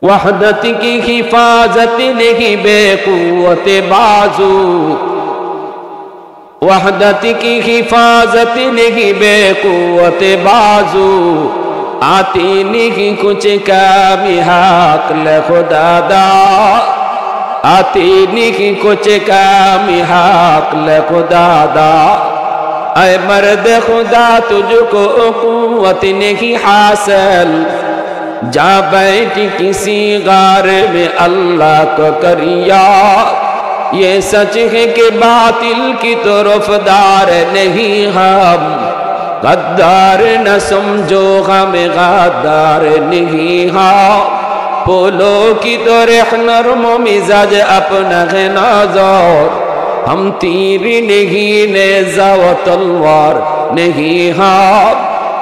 वहदत की हिफाजत नहीं बेकुव्वत बाजू, वहदत की हिफाजत नहीं बेकुव्वत बाजू, आती नहीं कुछ कामी हक ले खुदा दा, आती नहीं कुछ कामी हक ले खुदा दा। ऐ मर्द खुदा तुझको कुव्वत नहीं हासिल, जा बैठ किसी गार में अल्लाह को करिया। ये सच है कि बातिल की तरफदार नहीं हम, गद्दार न समझो हम गद्दार नहीं हम। बोलो की तो नरम मिजाज अपना है नाज़र, हम तीर नहीं नेज़ा व तलवार नहीं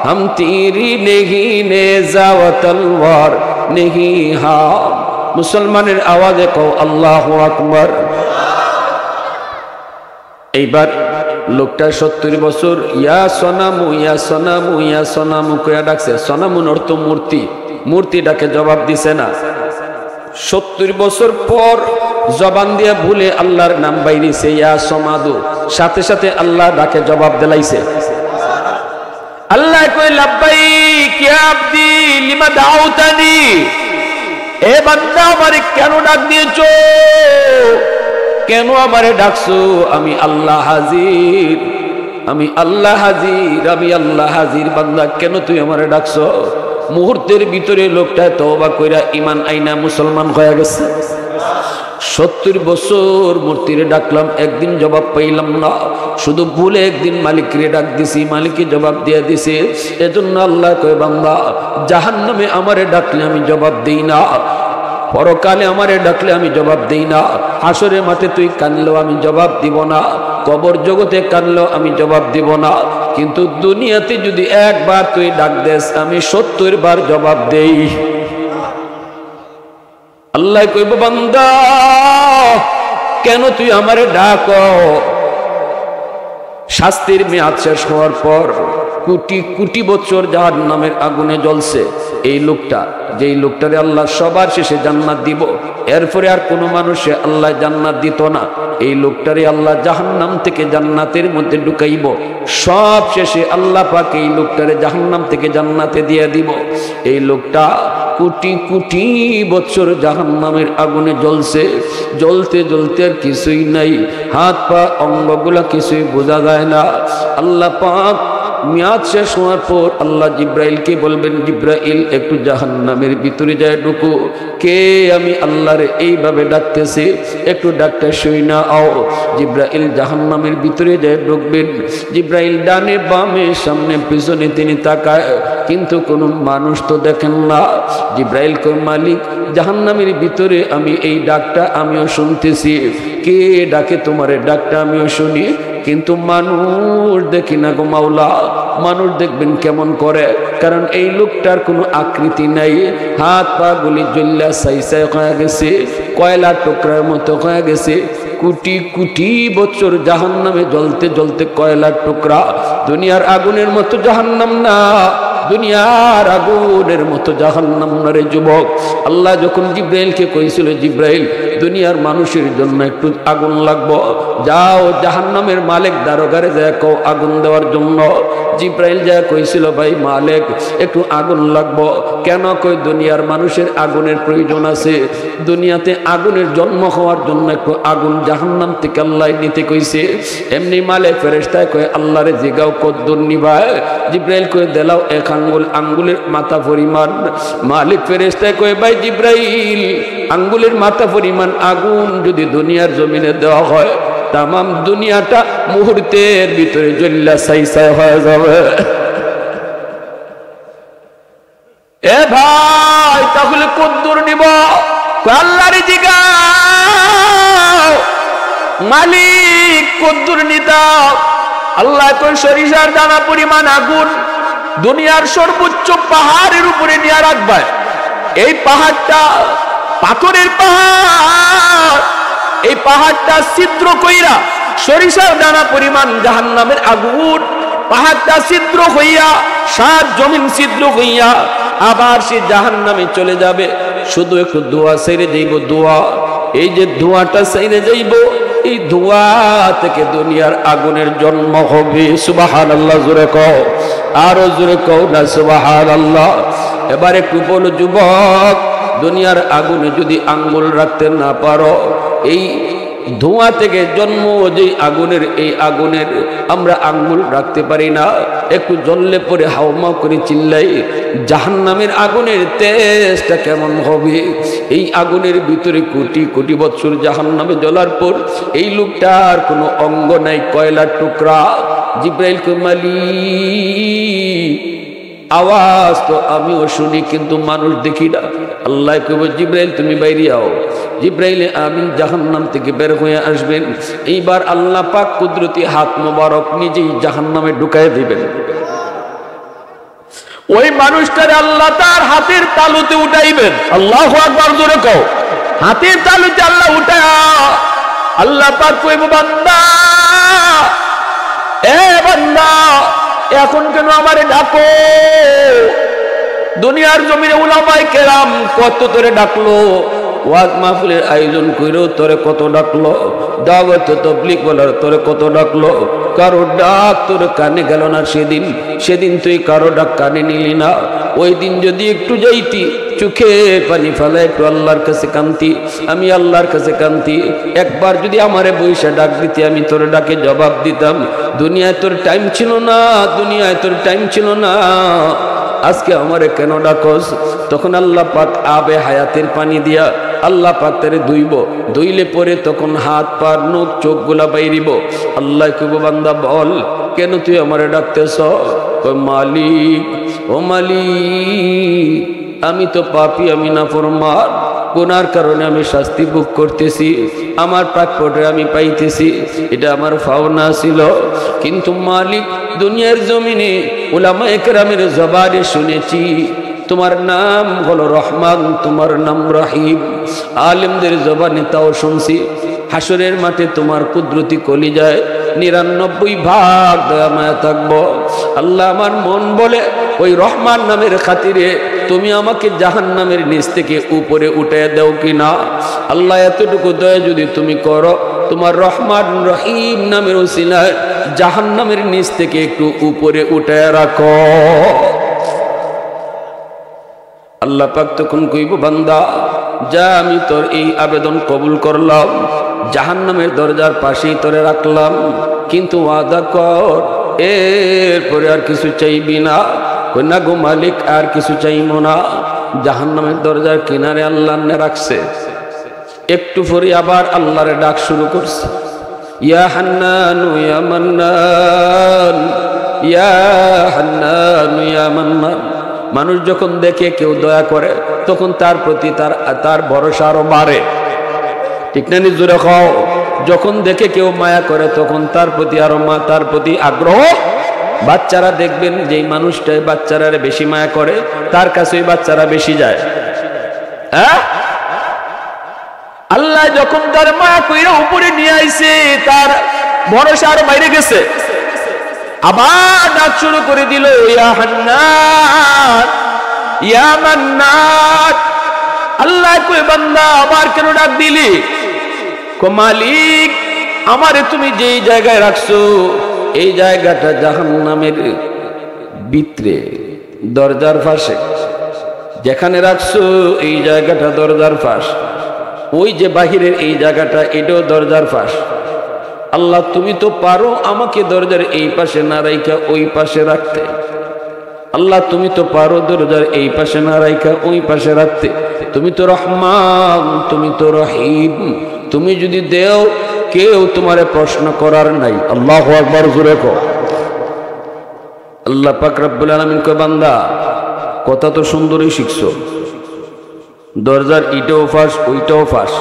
हम तीरी नहीं नेज़ा व तलवार नहीं हम। मुसलमाনের आवाज़े कहो अल्लाहु আকবার। এইবার লোকটা 70 বছর ইয়া সনামু ইয়া সনামু ইয়া সনামু কইয়া ডাকছে। সনামুর অর্থ মূর্তি, মূর্তি ডাকে জবাব দিছে না। 70 বছর পর জবান দিয়ে ভুলে আল্লাহর নাম বাইরেছে ইয়া সমাদু, সাথে সাথে আল্লাহ ডাকে জবাব দিলাইছে। अल्लाह कोई लब्बैक या अब्दी लिमा दाउतानी, ए बंदा हमारे क्यों डाक दिएछो, क्यों हमारे डाकछो? आमी अल्लाह हाजिर, आमी अल्लाह हाजिर, आमी अल्लाह हाजिर। बंदा क्यों तुई हमारे डाकछो? मुहूर्तेर भितरे लोकटा तौबा कइरा ईमान आइना मुसलमान हয়ে গেছে। 70 বছর মূর্তিরে ডাকলাম, একদিন জবাব পাইলাম না। শুধু ভুলে একদিন মালিকরে ডাক দিছি, মালিকই জবাব দিয়ে দিছে। এজন্য আল্লাহ কয় বান্দা জাহান্নামে আমারে ডাকলে আমি জবাব দেই না, পরকালে আমারে ডাকলে আমি জবাব দেই না। হাসরে মাঠে তুই কানলেও আমি জবাব দিব না, কবর জগতে কানলেও আমি জবাব দিব না। কিন্তু দুনিয়াতে যদি একবার তুই ডাক দেস আমি 70 বার জবাব দেই। আল্লাহ কইব বান্দা কেন তুই আমারে ডাকো? শাস্তির মেয়াদ শেষ হওয়ার পর কোটি কোটি বছর জাহান্নামের আগুনে জ্বলছে এই লোকটা, যেই লোকটারে আল্লাহ সবার শেষে জান্নাত দিব, এরপরে আর কোনো মানুষে আল্লাহ জান্নাত দিত না। এই লোকটারে আল্লাহ জাহান্নাম থেকে জান্নাতের মধ্যে ঢুকাইব। সব শেষে আল্লাহ পাক এই লোকটারে জাহান্নাম থেকে জান্নাতে দিয়ে দিব। এই লোকটা কোটি কোটি বছর জাহান্নামের আগুনে জ্বলছে, জ্বলতে জ্বলতে আর কিছুই নাই, হাত পা অঙ্গগুলা কিছুই বোঝা যায় না। আল্লাহ পাক মেয়াদ শেষ হওয়ার পর আল্লাহ জিব্রাইলকে বলবেন, জিব্রাইল একটু জাহান্নামের ভিতরে যায় ঢুকো। কে? আমি আল্লাহরে এইভাবে ডাকতেছি, একটু ডাকতে শুই না আও। জিব্রাইল জাহান্নামের ভিতরে যায় ঢুকবেন। জিব্রাইল ডানে বামে সামনে পিছনে তিনি তাকায়, কিন্তু কোনো মানুষ তো দেখেন না। জিব্রাইল কয় মালিক জাহান্নামের ভিতরে আমি এই ডাকটা আমিও শুনতেছি, কে ডাকে তোমারে? ডাকটা আমিও শুনি, কিন্তু মানুষ দেখি না গো মাওলা। মানুষ দেখবেন কেমন করে? কারণ এই লোকটার কোনো আকৃতি নাই, হাত পা গুলি জ্বল্লা সাইসাই হয়ে গেছে, কয়লার টুকরার মতো হয়ে গেছে। কোটি কোটি বছর জাহান্নামে জ্বলতে জ্বলতে কয়লার টুকরা। দুনিয়ার আগুনের মতো জাহান্নাম না, দুনিয়ার আগুনের মতো জাহান্নাম না রে যুবক। আল্লাহ যখন জিব্রাইলকে কইছিল, জিব্রাইল দুনিয়ার মানুষের জন্য একটু আগুন লাগবো, যাও জাহান্নামের মালিক দারোগারে যায় কও আগুন দেওয়ার জন্য। জিব্রাইল যা কইছিল, ভাই মালিক একটু আগুন লাগবো। কেন? কই দুনিয়ার মানুষের আগুনের প্রয়োজন আছে, দুনিয়াতে আগুনের জন্ম হওয়ার জন্য একটু আগুন জাহান্নাম থেকে আল্লাহ নিতে কইছে। এমনি মালিক ফেরেশতায় কয় আল্লাহরে জিগাও কদ্দুর নিবায়। জিব্রাইল কই দেলাও এক আঙ্গুল, আঙ্গুলের মাথা পরিমাণ। মালিক ফেরেশতায় কয় ভাই জিব্রাইল আঙ্গুলের মাথা পরিমাণ আগুন যদি দুনিয়ার জমিনে দেওয়া হয়, তামাম দুনিয়াটা মুহূর্তের ভিতরে জ্বল্লা ছাই হয়ে যাবে। এ ভাই তাহলে কদ্দুর নিব? আল্লাহরে জিগাও মালিক কদ্দুর নিতাও। আল্লাহ কই সরিষার দানা পরিমাণ আগুন দুনিয়ার সর্বোচ্চ পাহাড়ের উপরে নিয়ে রাখবে। এই পাহাড়টা পাথরের পাহাড়, এই পাহাড়টা ছিদ্র কইরা সরিষার দানা পরিমাণ জাহান্নামের আগুন, পাহাড়টা ছিদ্র হইয়া সাত জমিন ছিদ্র হইয়া আবার সে জাহান্নামে চলে যাবে। শুধু একটু দোয়া ছেড়ে যাইব। দোয়া, এই যে ধোঁয়াটা ছেড়ে যাইব, এই ধোঁয়া থেকে দুনিয়ার আগুনের জন্ম হবে। সুবহানাল্লাহ, জোরে কও, আরো জোরে কও না সুবহানাল্লাহ। এবার একটু বলো যুবক, দুনিয়ার আগুনে যদি আঙ্গুল রাখতে না পারো, এই ধোঁয়া থেকে জন্ম যে আগুনের, এই আগুনের আমরা আঙ্গুল রাখতে পারি না। একটু জ্বললে পরে হাওমাও করে চিল্লাই, জাহান্নামের আগুনের তেজটা কেমন হবে। এই আগুনের ভিতরে কোটি কোটি বছর জাহান্নামে জ্বলার পর এই লোকটার কোনো অঙ্গ নাই, কয়লার টুকরা। জিব্রাইল কই মালিক, আওয়াজ তো আমিও শুনি কিন্তু মানুষ দেখি না। আল্লাহ কইব জিব্রাইল তুমি বাইরে আও। জিব্রাইলে আমিন জাহান্নাম থেকে বের হয়ে আসবেন। এইবার আল্লাহ পাক কুদরতি হাত মোবারক নিজেই জাহান্নামে ঢুকায় দিবেন। ওই মানুষটারে আল্লাহ তার হাতের তালুতে উঠাইবেন। আল্লাহু আকবার, জোরে কও। হাতের তালুতে আল্লাহ উঠায় আল্লাহ পাক কইব বান্দা, এ বান্দা এখন কেন আমারে ডাকো? দুনিয়ার জমিনে উলামায়ে কেরাম কত তোরে ডাকলো, ওয়াজ মাহফিলের আয়োজন কইরো তোরে কত ডাকলো, দাওয়াত তাবলীগ বলার তোরে কত ডাকলো, কারো ডাক তোর কানে গেল না। সেদিন তুই কারো ডাক কানে নিলি না। ওই দিন যদি একটু যাইতি, চোখে পানি ফেলে একটু আল্লাহর কাছে কান্তি, আমি আল্লাহর কাছে কান্তি। একবার যদি আমারে বইসা ডাক দিতি, আমি তোর ডাকে জবাব দিতাম। দুনিয়ায় তোর টাইম ছিল না, দুনিয়ায় তোর টাইম ছিল না, আজকে আমারে কেন ডাকস? তখন আল্লাহ পাক আবে হায়াতের পানি দিয়া আল্লাহ পাক তারে ধুইলে পরে তখন হাত পা নখ চোখগুলা বাইরিব। আল্লাহ কইব বান্দা বল, কেন তুই আমারে ডাকতেছ? কই মালিক, ও মালিক, আমি তো পাপী, আমি নাফরমান, গুনার কারণে আমি শাস্তি ভোগ করতেছি, আমার প্রাপ্যটা আমি পাইতেছি, এটা আমার পাওনা ছিল। কিন্তু মালিক, দুনিয়ার জমিনে উলামায়ে কেরামের জবানে শুনেছি তোমার নাম হলো রহমান, তোমার নাম রহিম। আলেমদের জবানে তাও শুনছি। হাসরের মাঠে তোমার কুদরতি কলিজায় ৯৯ ভাগ দয়া মায়া থাকবো। আল্লাহ আমার মন বলে ওই রহমান নামের খাতিরে তুমি আমাকে জাহান্নামের নিচ থেকে উপরে উঠে দাও কিনা। আল্লাহ এতটুকু দয়া যদি তুমি করো, তোমার রহমান রহিম নামের ওসিলায় জাহান্নামের নিচ থেকে একটু উপরে উঠে রাখো। আল্লাহ পাক তখন কইব বান্দা যা, আমি তোর এই আবেদন কবুল করলাম, জাহান্নামের দরজার পাশেই তোরে রাখলাম, কিন্তু ওয়াদা কর এরপরে আর কিছু চাইবি না। কই না গো মালিক, আর কিছু চাইবো না। জাহান্নামের দরজার কিনারে আল্লাহ নে রাখছে। একটু পরে আবার আল্লাহরে ডাক শুরু করছে, ইয়া হান্নানু ইয়া মান্নান, ইয়া হান্নানু ইয়া মান্নান। মানুষ যখন দেখে কেউ দয়া করে তখন তার প্রতি তার ভরসা আরো বাড়ে, ঠিক না? নিজুরে খাও। যখন দেখে কেউ মায়া করে তখন তার প্রতি আগ্রহ। বাচ্চারা দেখবেন যেই মানুষটাই বাচ্চারা বেশি মায়া করে তার কাছে ওই বাচ্চারা বেশি যায়। হ্যাঁ, আল্লাহ যখন তার মায়া কইরা উপরে নিয়ে আইছে, তার ভরসা আরো বাইরে গেছে। আবার ডাক শুরু করে দিল, ইয়া হান্নান ইয়া মান্নান। আল্লাহ কই বান্দা আবার কেন ডাক দিলি? কো মালিক, আমারে তুমি যেই জায়গায় রাখছো এই জায়গাটা জাহান্নামের ভিতরে দরজার পাশে, যেখানে রাখছো এই জায়গাটা দরজার পাশ, ওই যে বাহিরের এই জায়গাটা এটাও দরজার পাশ। আল্লাহ তুমি তো পারো আমাকে দরজার এই পাশে না রাইখা ওই পাশে রাখতে। আল্লাহ তুমি তো পারো দরজার এই পাশে না রাইখা ওই পাশে রাখতে। তুমি তো রহমান, তুমি তো রহিম, তুমি যদি দেও কেউ তোমারে প্রশ্ন করার নাই। আল্লাহু আকবার, জোরে কও। আল্লাহ পাক রব্বুল আলামিন কয় বান্দা কথা তো সুন্দরই শিখছো, দরজার ইটাও ফাঁস ওইটাও ফাঁস,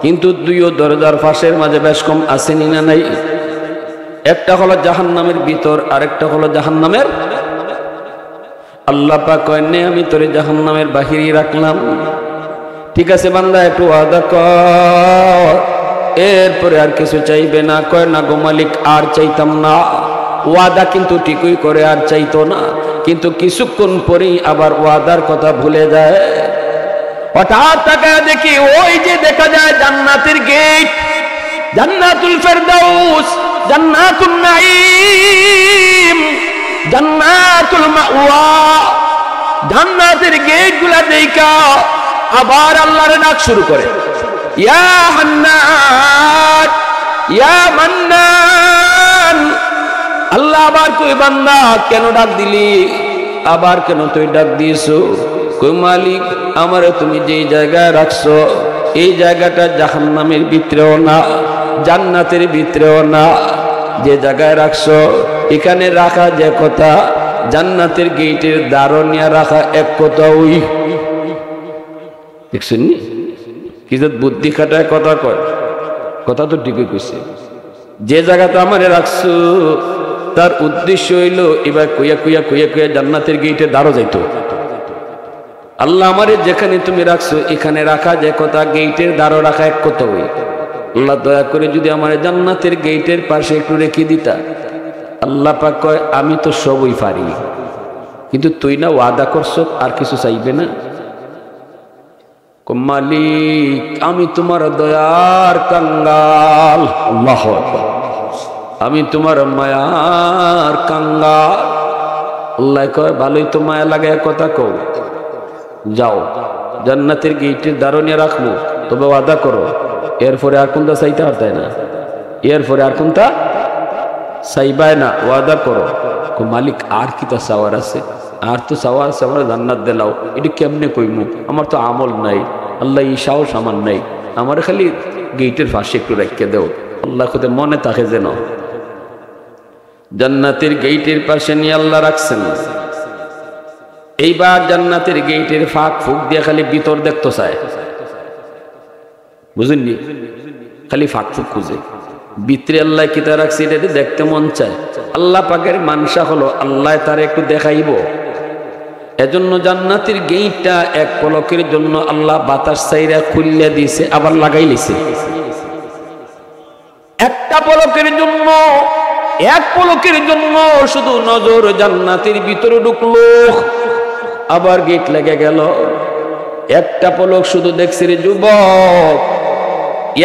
কিন্তু দুইও দরজার ফাঁসের মাঝে বেশ কম আসেনি না নাই? একটা হলো জাহান্নামের ভিতর, আরেকটা হলো জাহান্নামের। আল্লাহ পাক কয় নে আমি তোরে জাহান্নামের বাহিরে রাখলাম। ঠিক আছে বান্দা, একটু ওয়াদা কর এরপরে আর কিছু চাইবে না। কয় না গো মালিক, আর চাইতাম না। ওয়াদা কিন্তু ঠিকই করে, আর চাইতো না, কিন্তু কিছুক্ষণ পরেই আবার ওয়াদার কথা ভুলে যায়। হঠাৎ তাকায় দেখি ওই যে দেখা যায় জান্নাতের গেট, জান্নাতুল ফেরদাউস, জান্নাতুন নাঈম, জান্নাতুল মাওয়া। জান্নাতের গেট গুলা দেখা আবার আল্লাহর ডাক শুরু করে, ইয়া হান্নান ইয়া মান্নান। আল্লাহ আবার কই বান্দা কেন ডাক দিলি, আবার কেন তুই ডাক দিয়েছো? কই মালিক আমারে তুমি যেই জায়গায় রাখছো এই জায়গাটা জাহান্নামের ভিতরেও না জান্নাতের ভিতরেও না, যে জায়গায় রাখছো এখানে রাখা যে কথা জান্নাতের গেটের দারোনিয়া রাখা এক কথা। ওই দেখছেন কি যে বুদ্ধি খাটায় কথা কয়, কথা তো ঠিকই কইছে। যে জায়গাতে আমারে রাখছো তার উদ্দেশ্য হইল এবার কুইয়া কুইয়া কুইয়া কুইয়া জান্নাতের গেটে দাঁড়ো যাইতো। আল্লাহ আমারে যেখানে তুমি রাখছো এখানে রাখা যে কথা গেটের দাঁড়ো রাখা এক কথা। ওই আল্লাহ দয়া করে যদি আমার জান্নাতের গেটের পাশে একটু রেখে দিতা। আল্লাহ পাক কয় আমি তো সবই পারি, কিন্তু তুই না ওয়াদা করছ আর কিছু চাইবে না। মালিক আমি তোমার দয়ার কাঙ্গাল, আল্লাহু আকবার, আমি তোমার মায়ার কাঙ্গাল। আল্লাহ কয় ভালোই তো মায়া লাগে কথা কও, যাও জান্নাতের গেটের দারোনিয়া রাখবো, তবে ওয়াদা করো এরপরে আর কোনটা চাইতে পারতাই না, এরপরে আর কোনটা চাইবাই না, ওয়াদা করো। মালিক আর কি তা চাওয়ার আছে? আর তো চাওয়া আছে আমার জান্নাত দিলাও, এটা কেমনে কইমু, আমার তো আমল নাই, আল্লাহ ঈশাও সামান নাই, আমার খালি গেটের পাশে একটু রেখে দেও। আল্লাহ খুদে মনে থাকে যেন জান্নাতের গেটের পাশে নিয়ে আল্লাহ রাখছেন। এইবার জান্নাতের গেটের ফাঁক ফুক দিয়ে খালি ভিতর দেখতে চায়, বুঝেননি, খালি ফাঁক ফুক খুঁজে ভিতরে আল্লাহ কিতা রাখছে এটা দেখতে মন চায়। আল্লাহ পাকের মানসা হলো আল্লাহ তার একটু দেখাইব, এজন্য জান্নাতের গেটটা এক পলকের জন্য আল্লাহ বাতাস চাইরা খুললে দিয়েছে, আবার লাগাই লিছে। একটা পলকের জন্য, এক পলকের জন্য শুধু নজর জান্নাতের ভিতরে ঢুকলো, আবার গেট লেগে গেল। একটা পলক শুধু দেখছে রে যুবক,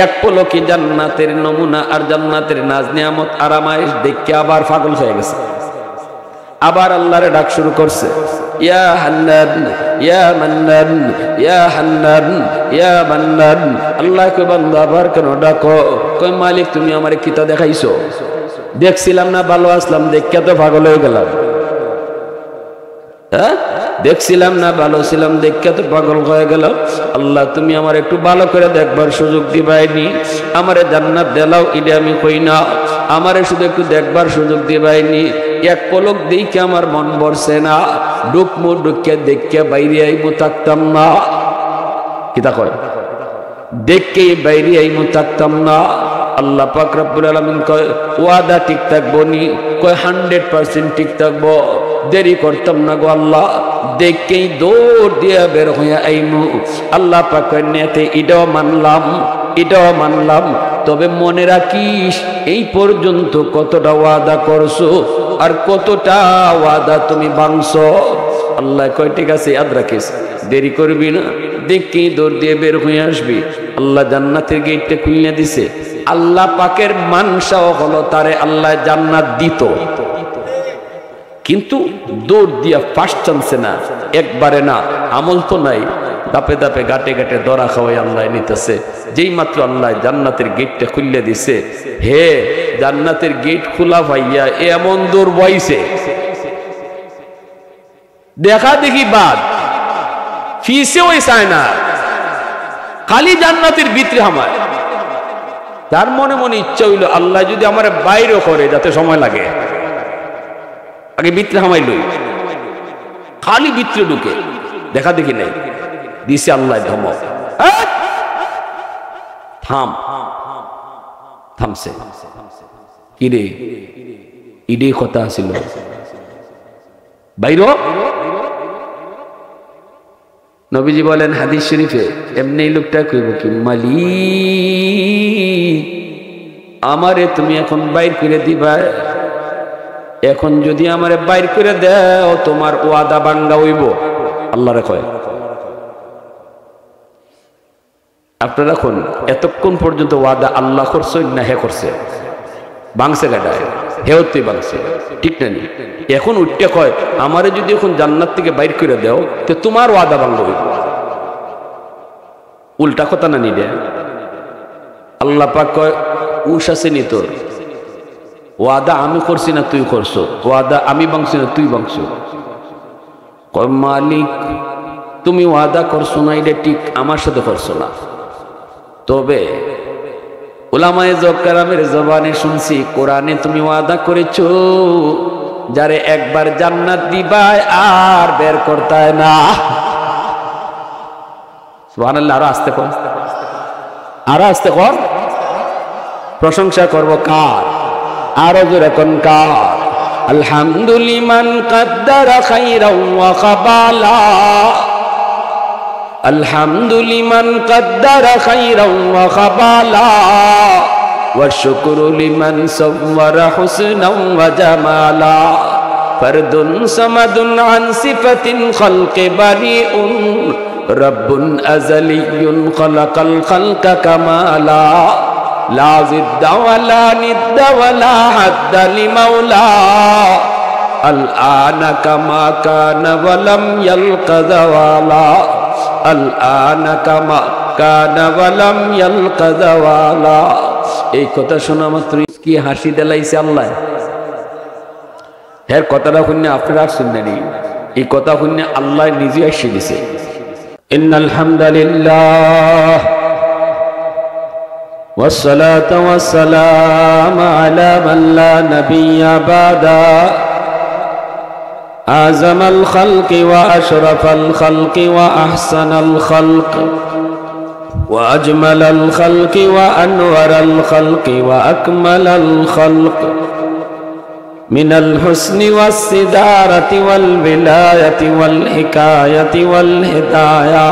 এক পলকে জান্নাতের নমুনা আর জান্নাতের নাজ নিয়ামত আরামায়েশ দেখে আবার পাগল হয়ে গেছে। আবার আল্লাহরে ডাক শুরু করছে, ইয়া হান্নান ইয়া মান্নান ইয়া হান্নান ইয়া মান্নান। আল্লাহ কই বান্দা আবার কেন ডাকো? কই মালিক তুমি আমারে কিতা দেখাইছো? দেখছিলাম না ভালো আসলাম, দেখে তো পাগল হয়ে গেলাম। হ্যাঁ দেখছিলাম না ভালো ছিলাম, দেখে তো পাগল হয়ে গেল। আল্লাহ তুমি আমার একটু ভালো করে দেখবার সুযোগ দিবাইনি, আমারে জান্নাত দেলাও এটা আমি কই না, আমারে শুধু একটু দেখবার সুযোগ দিবাইনি। এক পলক দেখে আমার মন ভরছে না, ডুকমু ডুকে দেখে বাইরে আইমু থাকতাম না। কিতা কয়? দেখে বাইরে আইমু থাকতাম না। আল্লাহ পাক রব্বুল আলামিন কয় ওয়াদা ঠিক থাকবো নি? কয় 100% ঠিক থাকবো, দেরি করতাম না গো আল্লাহ, দেখেই দৌড় দিয়া বের হইয়া আইমু। আল্লাহ পাক কয় নেতে এটাও মানলাম, এটাও মানলাম, তবে মনে রাখিস এই পর্যন্ত কতটা ওয়াদা করছো আর কতটা ওয়াদা তুমি ভাঙছো। আল্লাহ কয় ঠিক আছে ইয়াদ রাখিস, দেরি করবি না, দেখেই দৌড় দিয়ে বের হয়ে আসবি। আল্লাহ জান্নাতের গেটটা খুলে দিছে। আল্লাহ পাকের মানসাও হলো তারে আল্লাহ জান্নাত দিত, কিন্তু দৌড় দিয়া ফার্স্ট চান্সে না, একবারে না, আমল তো নাই, দাপে দাপে গাটে গাটে দরা খাওয়াই আল্লাহ নিতেছে। যেই মাত্র আল্লাহ জান্নাতের গেটটা খুলে দিছে, হে জান্নাতের গেট খোলা ভাইয়া এমন দৌড় বইছে, দেখা দেখি বাদ ফিসে ওই চায় না, খালি জান্নাতের ভিতরে আমার। তার মনে মনে ইচ্ছা হইল আল্লাহ যদি আমার বাইরে করে যাতে সময় লাগে, আগে ভিতরে হামাই লই, খালি ভিতরে ঢুকে দেখা দেখি নাই, দিছে আল্লাহ ধমক, থাম, থামছে। কিরে ইডে কথা ছিল বাইর। নবীজি বলেন হাদিস শরীফে, এমনি লোকটা কইব কি মালিক আমারে তুমি এখন বাইর করে দিবা, এখন যদি আমারে বাইর করে দাও তোমার ওয়াদা ভাঙ্গা হইব। আল্লাহরে কয় আপনারা এখন এতক্ষণ পর্যন্ত ওয়াদা আল্লাহ করছে না হে করছে? বাংছে গাডায় হেও তুই বাংছে, ঠিক না? এখন উঠতে কয় আমারে যদি এখন জান্নাত থেকে বাইর করে দেও তো তোমার ওয়াদা ভাঙলো। উল্টা কথা না নিলে আল্লাহ পাক কয় উস আছে নি তোর? ওয়াদা আমি করছি না তুই করছো? ওয়াদা আমি ভাঙছি না তুই ভাঙছো? কয় মালিক তুমি ওয়াদা করছো না, এটা ঠিক আমার সাথে করছো না। তবে উলামায়ে কেরামের জবানে শুনছি কোরআনে তুমি ওয়াদা করেছো যারে একবার জান্নাত দিবাই আর বের করতায় না। সুবহানাল্লাহ। আরো আস্তে কর, আরো আস্তে কর। প্রশংসা করব কার? আরো জোরে কোন কার? আলহামদুলিমান কাদ্দারা খাইরাও ওয়া খাবালা, আলহামদুলিমান কাদ্দারা খাইরাও ওয়া খাবালা, ওয়া শুকরু লিমান সাওয়ারা হুসনাও ওয়া জামালা, ফারদুন সামাদুন আন সিফাতিন খালকি বারিউন, রব্বুন আযালিয়্যুন খালাকাল খালকা কামালা, লা জিদ্দা ওয়ালা নিদ্দা ওয়ালা হাদ্দা লিমাওলা, আল আনা কামা কানা ওয়ালাম ইয়ালকা যাওয়ালা, আল আনা কামা কানা ওয়ালাম ইয়ালকা যাওয়ালা। এই কথা শোনা মাত্র কি হাসি দিলাইছে আল্লাহ। এর কথাটা শুনে আপনারা শুনলেন, এই কথা শুনে আল্লাহ নিজে এসে দিছে। ইন্নাল হামদুলিল্লাহ والصلاة والسلام على من لا نبي بعده أعظم الخلق وأشرف الخلق وأحسن الخلق وأجمل الخلق وأنور الخلق وأكمل الخلق، من الحسن والصدارة والولاية والحكاية والهداية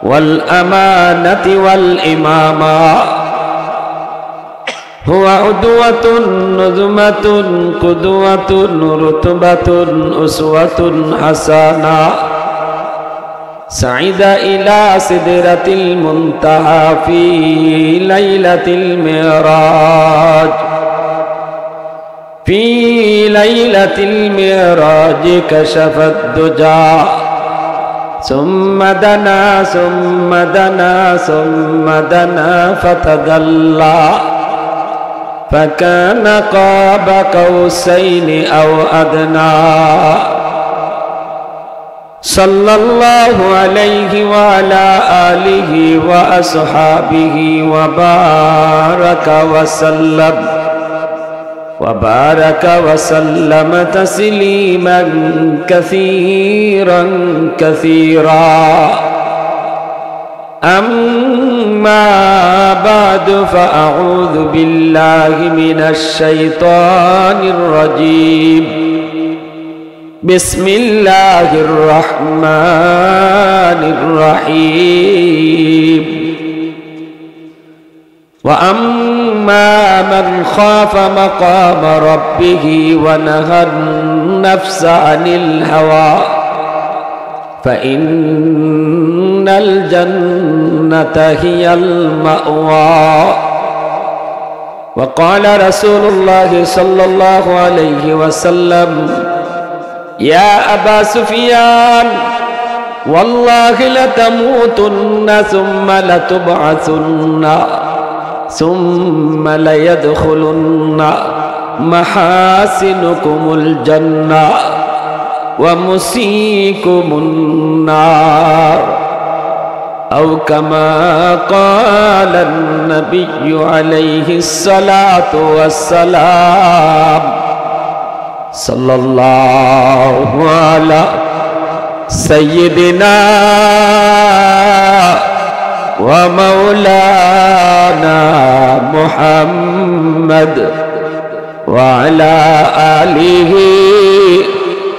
والأمانة والإمامة، هو عدوة نظمة قدوة رتبة أسوة حسنة، سعد إلى سدرة المنتهى في ليلة المعراج، في ليلة المعراج كشف الدجى، ثم دنا ثم دنا ثم دنا فتدلى، فكان قاب قوسين أو أدنى، صلى الله عليه وعلى آله وأصحابه وبارك وسلم وبارك وسلم تسليما كثيرا كثيرا. أما بعد فأعوذ بالله من الشيطان الرجيم، بسم الله الرحمن الرحيم. وأما من خاف مقام ربه ونهى النفس عن الهوى فإن الجنة هي المأوى. وقال رسول الله صلى الله عليه وسلم: يا أبا سفيان والله لتموتن ثم لتبعثن ثم ليدخلن محاسنكم الجنة ومسيكم النار، أو كما قال النبي عليه الصلاة والسلام. صلى الله على سيدنا ومولانا محمد وعلى آله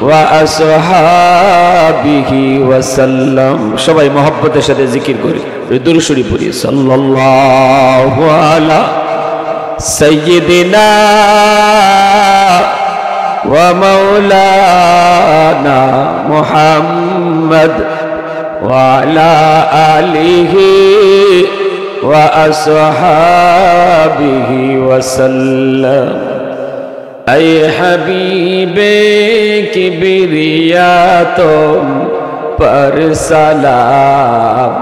وأصحابه وسلم. সবাই মহব্বতের সাথে জিকির করি, দুরূদ শরীফ পড়ি। সাল্লাল্লাহু আলা সাইয়্যিদিনা ওয়া মাওলানা মুহাম্মদ وعلى آله وأصحابه وسلم اے حبیب کبریا تم پر سلام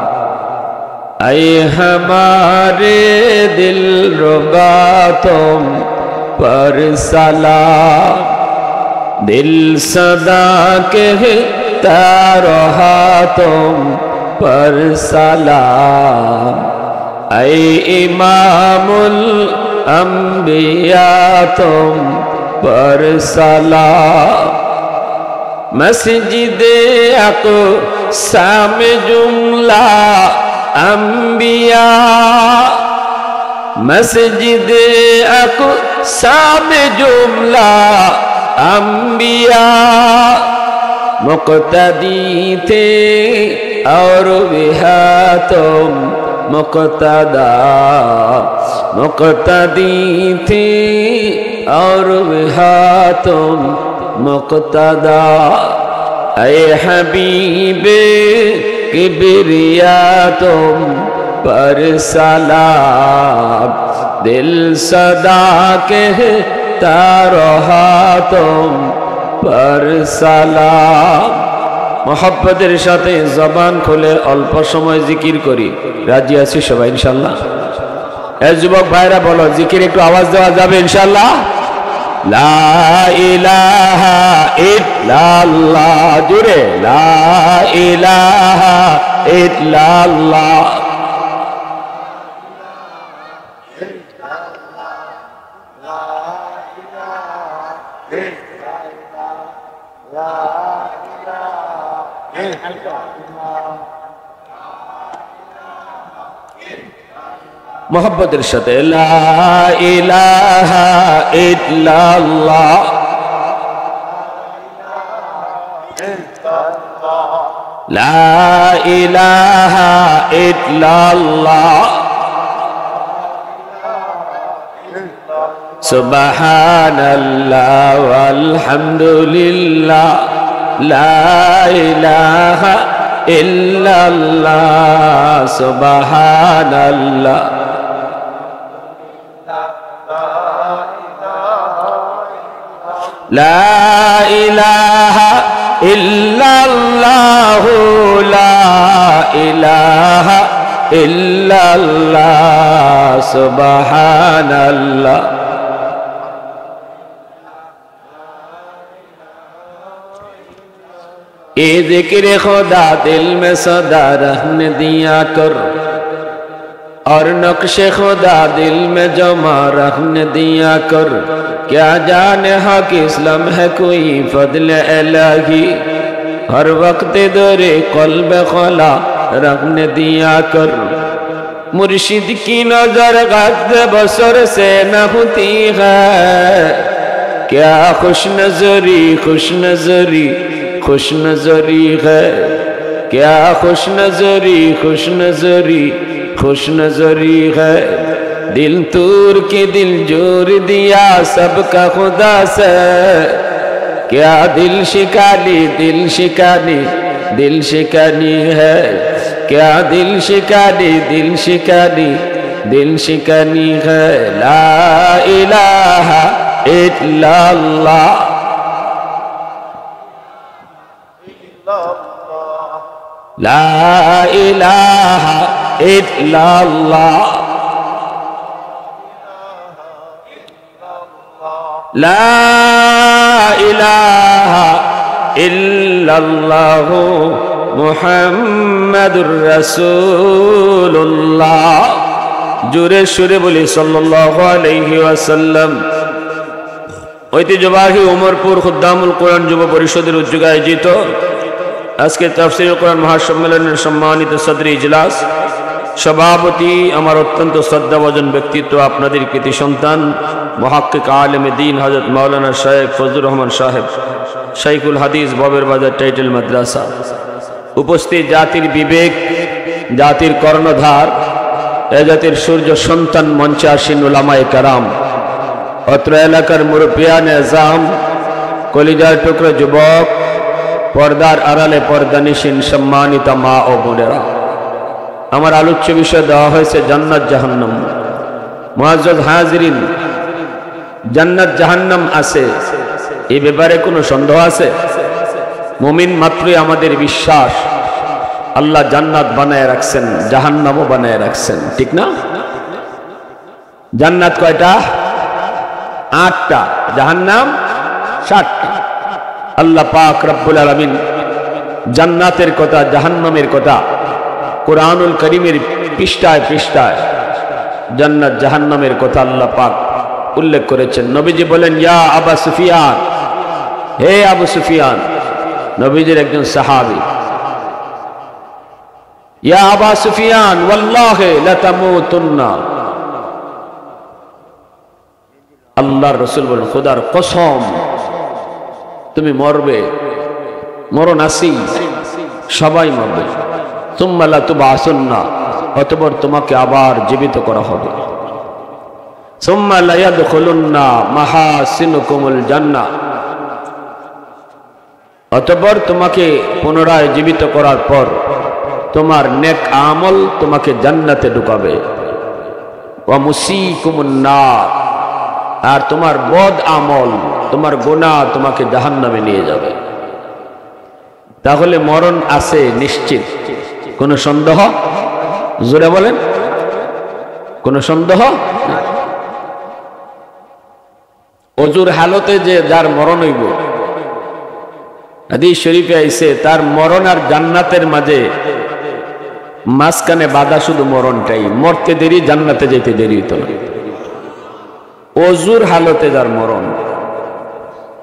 اے ہمارے دل ربا تم پر سلام دل صدا کہتا رہا تم پر سلام اے امام الانبیاء تم پر سلام مسجد اقصی میں جملہ انبیاء مسجد اقصی میں جملہ انبیاء مقتدی تھے اور بہا تم مقتدا مقتدی تھے اور بہا تم مقتدا اے حبیب کبریا تم پر سلام دل صدا کہتا رہا تم پر سلام মোহাব্বতের সাথে জবান খুলে অল্প সময় জিকির করি রাজি আছি সবাই ইনশাআল্লাহ এই যুবক ভাইরা বলো জিকির একটু আওয়াজ দেওয়া যাবে ইনশাআল্লাহ লা ইলাহা ইল্লাল্লাহ জোরে লা ইলাহা ইল্লাল্লাহ মোহাব্বতের সাথে লা ইলাহা ইল্লাল্লাহ লা ইলাহা ইল্লাল্লাহ সুবহানাল্লাহ ওয়ালহামদুলিল্লাহ লা ইলাহা ইল্লাল্লাহ সুবহানাল্লাহ লা ইলাহা ইল্লাল্লাহ লা ইলাহা ইল্লাল্লাহ সুবহানাল্লাহ ये जिक्र खुदा दिल में सदा रहने दिया कर और नक्शे खुदा दिल में जमा रखने दिया कर क्या जाने हक इस्लाम है कोई फضل इलाही हर वक्त दरे क़ल्ब खला रखने दिया कर मुर्शिद की नजर गद्द बसर से न होती है क्या खुश नजरी खुश नजरी है क्या खुश नजरी है दिल तूर के दिल जोर दिया सबका खुदा से क्या दिल शिकानी है क्या दिल शिकानी है ला इलाहा इल्लल्लाह ला इलाहा इल्लल्लाह ला इलाहा इल्लल्लाह मुहम्मदुर रसूलुल्लाह জোরে সুরে বলি সাল্লাল্লাহু আলাইহি ওয়াসাল্লাম। ঐতিহ্যবাহী উমরপুর খুদ্দামুল কোরআন যুব পরিষদের উদ্যোগে আয়োজিত আজকে তাফসীরুল কোরআন মহাসম্মেলনের সম্মানিত সদর ইজলাস সভাপতি আমার অত্যন্ত শ্রদ্ধাভাজন ব্যক্তিত্ব আপনাদের কৃতি সন্তান মুহাক্কিক আলেম দ্বীন হযরত মাওলানা শেখ ফজলুর রহমান সাহেব শাইখুল হাদিস ববের বাজার টাইটেল মাদ্রাসা। উপস্থিত জাতির বিবেক, জাতির কর্ণধার, এ জাতির সূর্য সন্তান মঞ্চে আসীন উলামায়ে কেরাম, অত্র এলাকার মুরব্বিয়ান এজাম, কলিজার টুকরো যুবক, পর্দার আড়ালে পর্দানিশীন সম্মানিত মা ও বোনেরা, আমার আলোচ্য বিষয় দেওয়া হয়েছে জান্নাত জাহান্নাম। মুআজ্জাজ হাজিরিন, জান্নাত জাহান্নাম আছে, এই ব্যাপারে কোনো সন্দেহ আছে? মুমিন মাত্রই আমাদের বিশ্বাস আল্লাহ জান্নাত বানায় রাখছেন, জাহান্নামও বানায় রাখছেন, ঠিক না? জান্নাত কয়টা? 8টা, জাহান্নাম 7টা। আল্লাহ পাক রব্বুল আলামিন জান্নাতের কথা, জাহান্নামের কথা কুরআনুল কারীমের পৃষ্ঠায় পৃষ্ঠায় জান্নাত জাহান্নামের কথা আল্লাহ পাক উল্লেখ করেছেন। নবীজি বলেন, ইয়া আবা সুফিয়ান, হে আবু সুফিয়ান, নবীজির একজন সাহাবী, ইয়া আবা সুফিয়ান ওয়াল্লাহি লা তামুতুন্না, আল্লাহর রাসূল বলেন, খোদার কসম তুমি মরবে, মরণ আসি, সবাই মরবে। সুম্মা লা তুবআসুন্না, অতঃপর তোমাকে আবার জীবিত করা হবে। সুম্মা লা ইয়াদখুলুন্না মাহাসিনুকুমুল জান্নাহ, অতঃপর তোমাকে পুনরায় জীবিত করার পর তোমার নেক আমল তোমাকে জান্নাতে ঢুকাবে। ওয়া মুসিকুমুন নার, আর তোমার বদ আমল, তোমার গুনাহ তোমাকে জাহান্নামে নিয়ে যাবে। তাহলে মরণ আছে নিশ্চিত, কোনো সন্দেহ? জোরে বলেন, কোনো সন্দেহ? অজুর হালতে যে যার মরণ হইব, হাদিস শরীফে আইছে তার মরণ আর জান্নাতের মাঝে মাঝখানে বাধা শুধু মরণটাই, মরতে দেরি, জান্নাতে যেতে দেরি হইতো না। অজুর হালতে যার মরণ,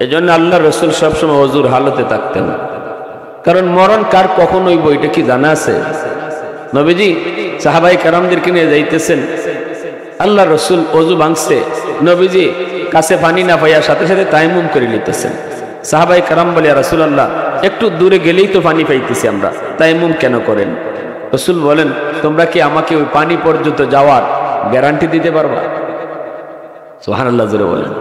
এজন্য আল্লাহ রসুল সবসময় অজুর হালতে থাকতেন, কারণ মরণ কার কখন হইব এটা কি জানা আছে? নবীজি সাহাবাই কারামদেরকে নিয়ে যাইতেছেন, আল্লাহ রসুল অজু ভাঙছে, নবীজি কাছে পানি না পাইয়া সাথে সাথে তায়াম্মুম করে নিতেছেন। সাহাবাই কারাম বলে, রাসূলুল্লাহ একটু দূরে গেলেই তো পানি পাইতেছি আমরা, তায়াম্মুম কেন করেন? রসুল বলেন, তোমরা কি আমাকে ওই পানি পর্যন্ত যাওয়ার গ্যারান্টি দিতে পারবা? সুবহানাল্লাহ জোরে বলেন।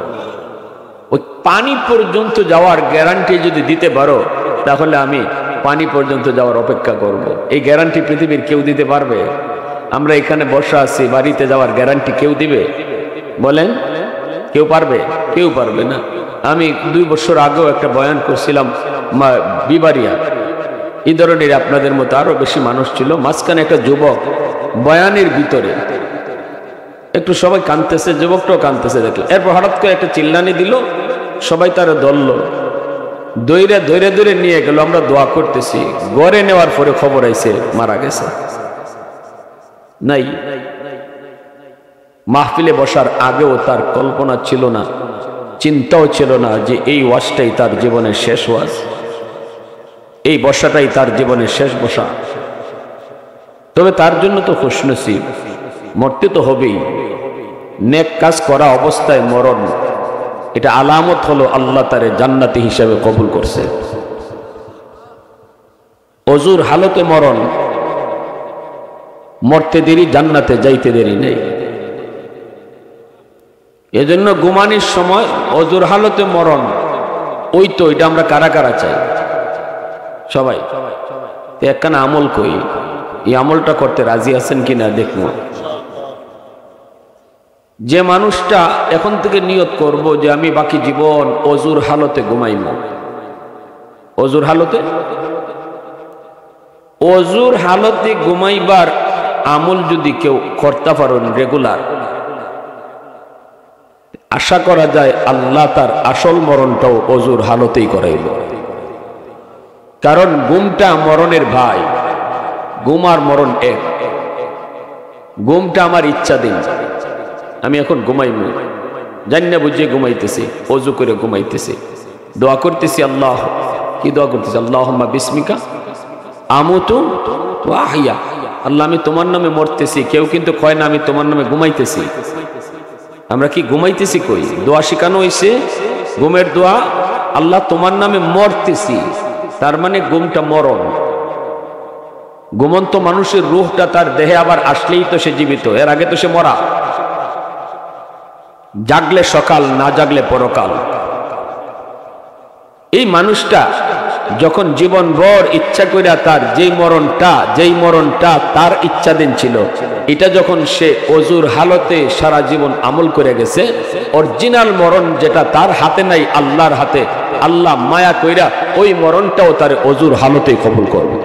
ওই পানি পর্যন্ত যাওয়ার গ্যারান্টি যদি দিতে পারো, তাহলে আমি পানি পর্যন্ত যাওয়ার অপেক্ষা করব। এই গ্যারান্টি পৃথিবীর কেউ দিতে পারবে? আমরা এখানে বসা আছি, বাড়িতে যাওয়ার গ্যারান্টি কেউ দিবে? বলেন, কেউ পারবে? কেউ পারবে না। আমি 2 বছর আগেও একটা বয়ান করছিলাম বিবারিয়া, এই ধরনের আপনাদের মতো আরো বেশি মানুষ ছিল। মাঝখানে একটা যুবক বয়ানের ভিতরে একটু সবাই কাঁদতেছে, যুবকটাও কাঁদতেছে দেখলো, এরপর হঠাৎ করে একটা চিল্লানি দিল, সবাই তারা দললো, দৈরে ধরে ধরে নিয়ে গেল। আমরা দোয়া করতেছি, গড়ে নেওয়ার পরে খবর আইছে মারা গেছে। নাই, মাহফিলে বসার আগেও তার কল্পনা ছিল না, চিন্তাও ছিল না যে এই ওয়াজটাই তার জীবনের শেষ ওয়াজ, এই বসাটাই তার জীবনের শেষ বসা। তবে তার জন্য তো খুশনসিব, মরতে তো হবেই। নেক কাজ করা অবস্থায় মরণ, এটা আলামত হলো আল্লাহ তারে জান্নাতি হিসাবে কবুল করছে। অজুর হালতে মরণ, মরতে দেরি, জান্নাতে যাইতে দেরি নেই। এজন্য ঘুমানির সময় অজুর হালতে মরণ, ওই তো এটা আমরা কারা কারা চাই? সবাই। একখানা আমল কই, এই আমলটা করতে রাজি আছেন কিনা দেখব। যে মানুষটা এখন থেকে নিয়ত করব যে আমি বাকি জীবন অজুর হালতে ঘুমাইব, অজুর হালতে, অজুর হালতে ঘুমাইবার আমল যদি কেউ করতে পারেন রেগুলার, আশা করা যায় আল্লাহ তার আসল মরণটাও অজুর হালতেই করাইব। কারণ ঘুমটা মরণের ভাই, ঘুম আর মরণ এক। ঘুমটা আমার ইচ্ছাধীন, আমি এখন ঘুমাইব, জানি না বুঝিয়ে ঘুমাইতেছি, অজু করে ঘুমাইতেছি, দোয়া করতেছি। আল্লাহ, কি দোয়া করতেছি? আল্লাহুম্মা বিসমিকা আমুতু ওয়া আহইয়া, আল্লাহ আমি তোমার নামে মরতেছি। কেউ কিন্তু কয় না আমি তোমার নামে ঘুমাইতেছি। আমরা কি ঘুমাইতেছি? কই দোয়া শিখানো হয়েছে ঘুমের দোয়া, আল্লাহ তোমার নামে মরতেছি, তার মানে ঘুমটা মরণ। ঘুমন্ত মানুষের রূহটা তার দেহে আবার আসলেই তো সে জীবিত, এর আগে তো সে মরা। জাগলে সকাল, না জাগলে পরকাল। এই মানুষটা যখন জীবন ভর ইচ্ছা কইরা তার যেই মরণটা তার ইচ্ছাধীন ছিল, এটা যখন সে অজুর হালতে সারা জীবন আমল করে গেছে, অরিজিনাল মরণ যেটা তার হাতে নাই, আল্লাহর হাতে, আল্লাহ মায়া কইরা ওই মরণটাও তার অজুর হালতে কবুল করবে।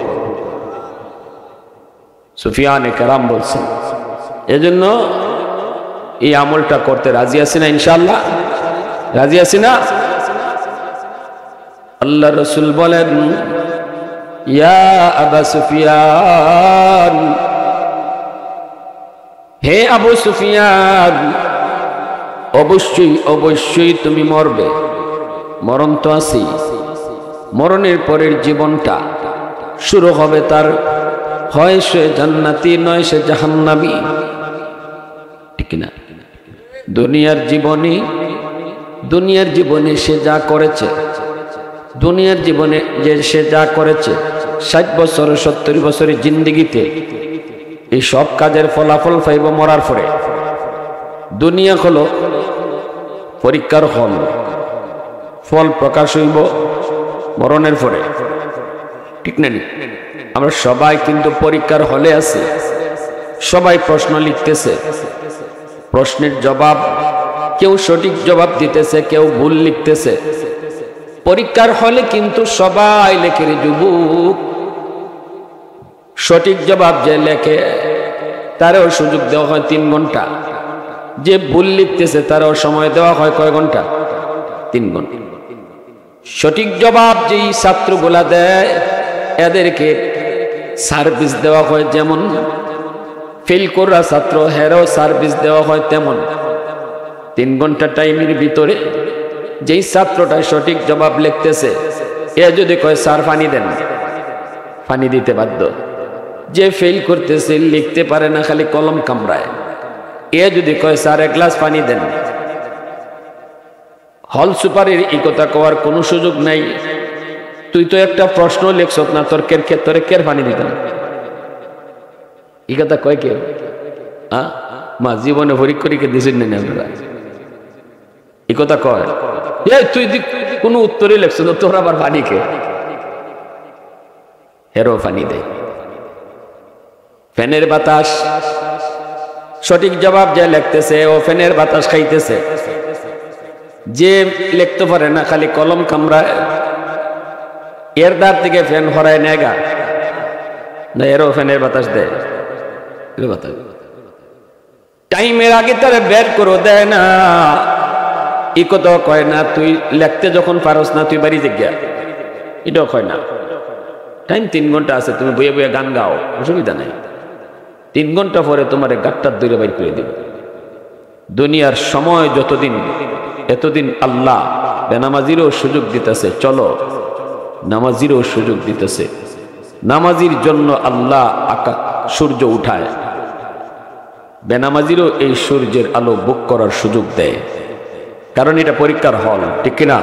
সুফিয়ানে কেরাম বলছেন, এজন্য এই আমলটা করতে রাজি আছি না? ইনশাআল্লাহ রাজি আছি না? আল্লাহ রাসূল বলেন, ইয়া আবা সুফিয়ান, হে আবু সুফিয়ান, অবশ্যই তুমি মরবে, মরণ তো আছেই। মরণের পরের জীবনটা শুরু হবে তার, হয় সে জান্নাতি নয় সে জাহান্নামী, ঠিক না? দুনিয়ার জীবনে সে যা করেছে, দুনিয়ার জীবনে যে সে যা করেছে 60 বছর 70 বছরের জিন্দেগিতে, এই সব কাজের ফলাফল পাইব মরার পরে। দুনিয়া হলো পরীক্ষার হল, ফল প্রকাশ হইব মরণের পরে, ঠিক না? আমরা সবাই কিন্তু পরীক্ষার হলে আছি, সবাই প্রশ্ন লিখতেছে, প্রশ্নের জবাব কেউ সঠিক জবাব দিতেছে, কেউ ভুল লিখতেছে। পরীক্ষার হলে কিন্তু সবাই লেখে রে যুবক, সঠিক জবাব যে লেখে তারও সুযোগ দেওয়া হয় 3 ঘন্টা, যে ভুল লিখতেছে তারও সময় দেওয়া হয় কয় ঘন্টা? 3 ঘন্টা। সঠিক জবাব যেই ছাত্রগুলা দেয় এদেরকে সার্ভিস দেওয়া হয়, যেমন ফেল করা ছাত্র হেরও সার্ভিস দেওয়া হয় তেমন। 3 ঘন্টা টাইমের ভিতরে যেই ছাত্রটা সঠিক জবাব লিখতেছে, এ যদি কয় স্যার পানি দেন, পানি দিতে বাধ্য। যে ফেল করতেছে, লিখতে পারে না, খালি কলম কামড়ায়, এ যদি কয় স্যার 1 গ্লাস পানি দেন, হল সুপারের এই কথা কওয়ার কোনো সুযোগ নাই। তুই তো একটা প্রশ্ন লিখছ না, তোরে কের পানি দিতেন, এই কথা কয় কেউ? মা জীবনে পরীক্ষা দিছেন না আপনারা? এই কথা কয়, তুই কোনো উত্তরই লিখছ না, তোর আবার পানি কে? হেরো পানি দেয়। ফ্যানের বাতাস, সঠিক জবাব যে লিখতেছে ও ফ্যানের বাতাস খাইতেছে, যে লিখতে পারে না খালি কলম কামড়ায়, এর দ্বার থেকে ফ্যান হরায় নেগা না, এরও ফ্যানের বাতাস দেয়। টাইমের আগে তারা বের করে দেয় না, এই কথাও কয় না তুই লিখতে যখন পারস না তুই বাড়িতে গিয়া, এটাও কয় না। টাইম 3 ঘন্টা আছে, তুমি বইয়ে বইয়ে গান গাও, অসুবিধা নাই। 3 ঘন্টা পরে তোমার গাটটার দূরে বাইর করে দিবে। দুনিয়ার সময় যতদিন, এতদিন আল্লাহ বেনামাজিরও সুযোগ দিতেছে, চলো নামাজিরও সুযোগ দিতেছে। নামাজির জন্য আল্লাহ সূর্য উঠায়, বেনামাজিরও এই সূর্যের আলো বুক করার সুযোগ দেয়, কারণ এটা পরীক্ষার হল, ঠিক কিনা?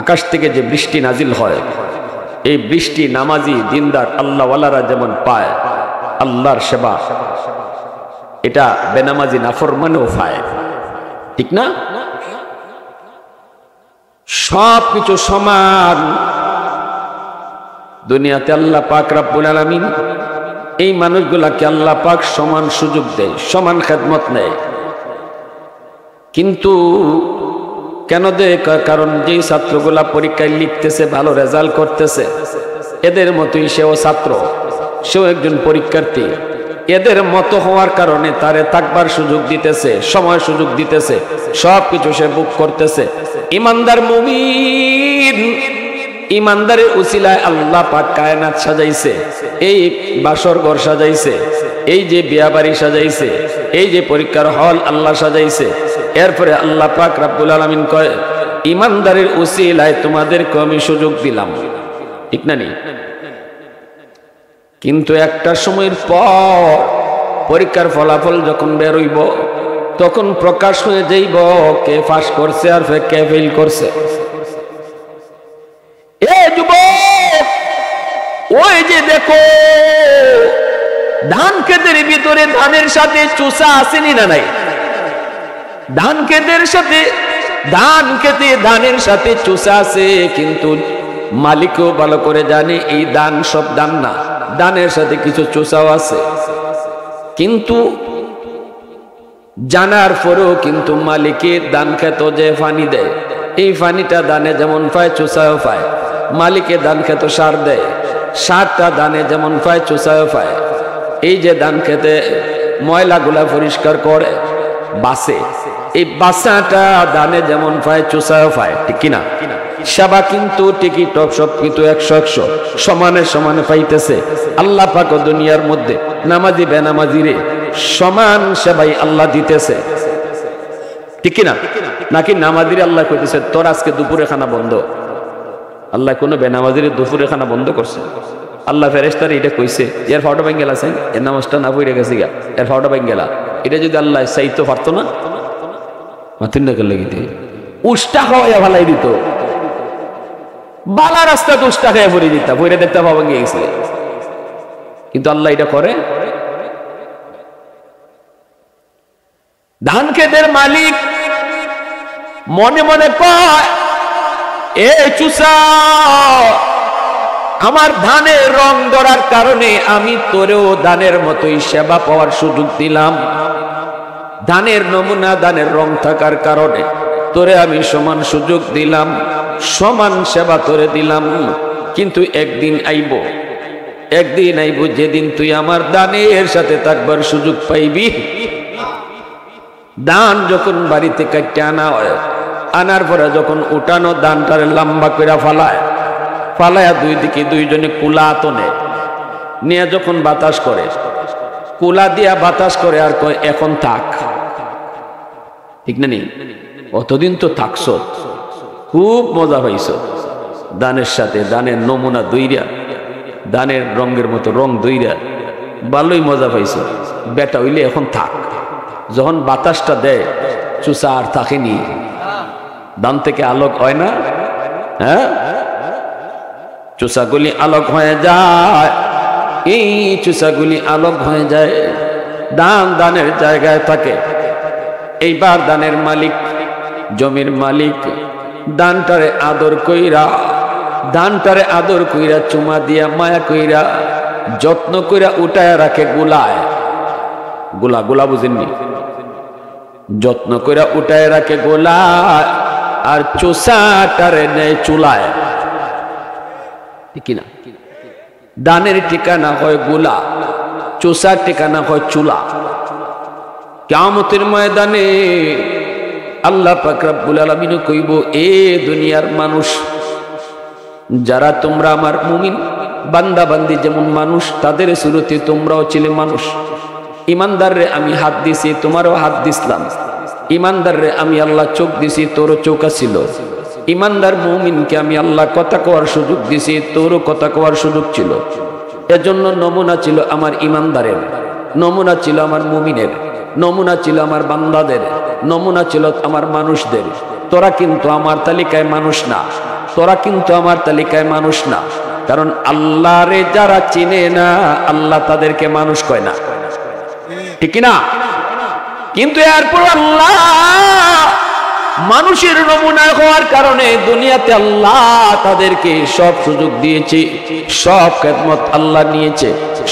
আকাশ থেকে যে বৃষ্টি নাজিল হয়, এই বৃষ্টি নামাজি দিনদার আল্লাহওয়ালারা যেমন পায়, আল্লাহর সেবা, এটা বেনামাজি নাফরমানও পায়, ঠিক না? সব কিছু সমান। দুনিয়াতে আল্লাহ পাক রব্বুল আলামিন এই মানুষগুলাকে আল্লাহ পাক সমান সুযোগ দেয়, সমান খেদমত নেয়। কিন্তু কেন দেয়? কারণ যেই ছাত্রগুলা পরীক্ষায় লিখতেছে, ভালো রেজাল্ট করতেছে, এদের মতোই সেও ছাত্র, সেও একজন পরীক্ষার্থী। এদের মতো হওয়ার কারণে তারে থাকবার সুযোগ দিতেছে, সময় সুযোগ দিতেছে, সবকিছু সে বুক করতেছে। ইমানদার মুমিন, ইমানদারের উসিলায় আল্লাহ পাক কায়নাত সাজাইছে, এই বাসর ঘর সাজাইছে, এই যে বিয়া বাড়ি সাজাইছে, এই যে পরীক্ষার হল আল্লাহ সাজাইছে। এরপরে আল্লাহ পাক রব্বুল আলামিন কয়, ইমানদারের উসিলায় তোমাদেরকে আমি সুযোগ দিলাম, ঠিক না? নি কিন্তু একটা সময়ের পর পরীক্ষার ফলাফল যখন বের হইব, তখন প্রকাশ হয়ে যাইব কে পাস করছে আর কে ফেল করছে। এ যুবক, ওই যে দেখো ধান ক্ষেতের ভিতরে ধানের সাথে চুষা আসেনি না নাই? ধান ক্ষেতের সাথে ধান খেতে ধানের সাথে চুষা আছে, কিন্তু মালিকও ভালো করে জানে এই ধান সব ধান না, ধানের সাথে কিছু চুষাও আছে। কিন্তু জানার পরেও কিন্তু মালিকের ধান খেত যে পানি দেয়, এই পানিটা ধানে যেমন পায় চুষাও পায়। মালিকে ধান খেত সার দেয়, সারটা ধানে যেমন পায় চুষাও পায়। এই যে ধান খেতে ময়লাগুলা পরিষ্কার করে বাসে, এই বাসাটা ধানে যেমন পায় চুষাও পায়, ঠিক কিনা? সেবা কিন্তু টিকি টক সব কিন্তু 100 সমানে সমানে পাইতেছে। আল্লাহ পাক দুনিয়ার মধ্যে নামাজি বেনামাজিরে সমান সেবাই আল্লাহ দিতেছে, ঠিক কিনা? নাকি নামাজিরে আল্লাহ কইতেছে তোর আজকে দুপুরে খানা বন্ধ? আল্লাহ কোনো বেনামাজিরে দুপুরে খানা বন্ধ করছে? আল্লাহ ফেরেশতার এটা কইছে এর ফাওটা ভাঙ্গেল আছে, এর নামাজটা না পড়ে গেছে গা, এর ফাওটা ভাঙ্গেলা। এটা যদি আল্লাহ চাইতো পারতো না? মাতিন না করলে গিয়ে উষ্টা খাওয়াইয়া ভালাই দিত, বালা রাস্তা তো উষ্টা খাইয়া পড়ে দিতা, পড়ে দেখতে পাওয়া ভেঙে গেছে। কিন্তু আল্লাহ এটা করে। ধান ক্ষেতের মালিক মনে মনে কয় এ চুষা, আমার ধানের রং ধরার কারণে আমি তোরেও ধানের মতোই সেবা পাওয়ার সুযোগ দিলাম। ধানের নমুনা ধানের রং থাকার কারণে তোরে আমি সমান সুযোগ দিলাম, সমান সেবা তোরে দিলাম। কিন্তু একদিন আইব যেদিন তুই আমার ধানের সাথে থাকবার সুযোগ পাইবি। ধান যখন বাড়িতে কাটতে আনা হয়, আনার পরে যখন উঠানো ধানটারে লম্বা করে ফালায়া দুই দিকে দুইজনে কুলা আতো নেয়, নিয়ে যখন বাতাস করে, কুলা দিয়া বাতাস করে আর কয় এখন থাক, ঠিক না? নেই অতদিন তো থাকছ, খুব মজা পাইছ ধানের সাথে, ধানের নমুনা দইরা, ধানের রঙের মতো রং দইরা, ভালোই মজা পাইছ। বেটা হইলে এখন থাক। যখন বাতাসটা দেয় চুষা আর থাকেনি, ধান থেকে আলোক হয় না? হ্যাঁ, চুষাগুলি আলোক হয়ে যায়, এই চুষাগুলি আলোক হয়ে যায়, ধানের জায়গায় থাকে। এইবার ধানের মালিক, জমির মালিক ধানটারে আদর কইরা চুমা দিয়া মায়া কইরা যত্ন কইরা উঠায় রাখে গোলায়। গোলা বুঝেননি? যত্ন কইরা উঠায় রাখে গোলায়, আর চোষাটারে নেয় চুলায়, ঠিক না? ধানের ঠিকানা হয় গোলা, চোষার ঠিকানা হয় চুলা। কিয়ামতের ময়দানে আল্লাহ পাক রব্বুল আলামিন কইব, এ দুনিয়ার মানুষ যারা তোমরা আমার মুমিন বান্দা বান্দি যেমন মানুষ, তাদের সুরতে তোমরাও ছিলে মানুষ। ইমানদার রে আমি হাত দিছি, তোমারও হাত দিছিলাম। ইমানদার রে আমি আল্লাহ চোখ দিছি, তোরও চোখ ছিল। ইমানদার মুমিনকে আমি আল্লাহ কথা কওয়ার সুযোগ দিছি, তোরও কথা কওয়ার সুযোগ ছিল। এজন্য নমুনা ছিল আমার ইমানদারের, নমুনা ছিল আমার মুমিনের, নমুনা ছিল আমার বান্দাদের, নমুনা ছিল আমার মানুষদের। তোরা কিন্তু আমার তালিকায় মানুষ না, তোরা কিন্তু আমার তালিকায় মানুষ না। কারণ আল্লাহরে যারা চিনে না, আল্লাহ তাদেরকে মানুষ কয় না, ঠিক না? কিন্তু এরপর আল্লাহ মানুষের নমুনা হওয়ার কারণে দুনিয়াতে আল্লাহ তাদেরকে সব সুযোগ দিয়েছে, সব খেদমত আল্লাহ নিয়েছে,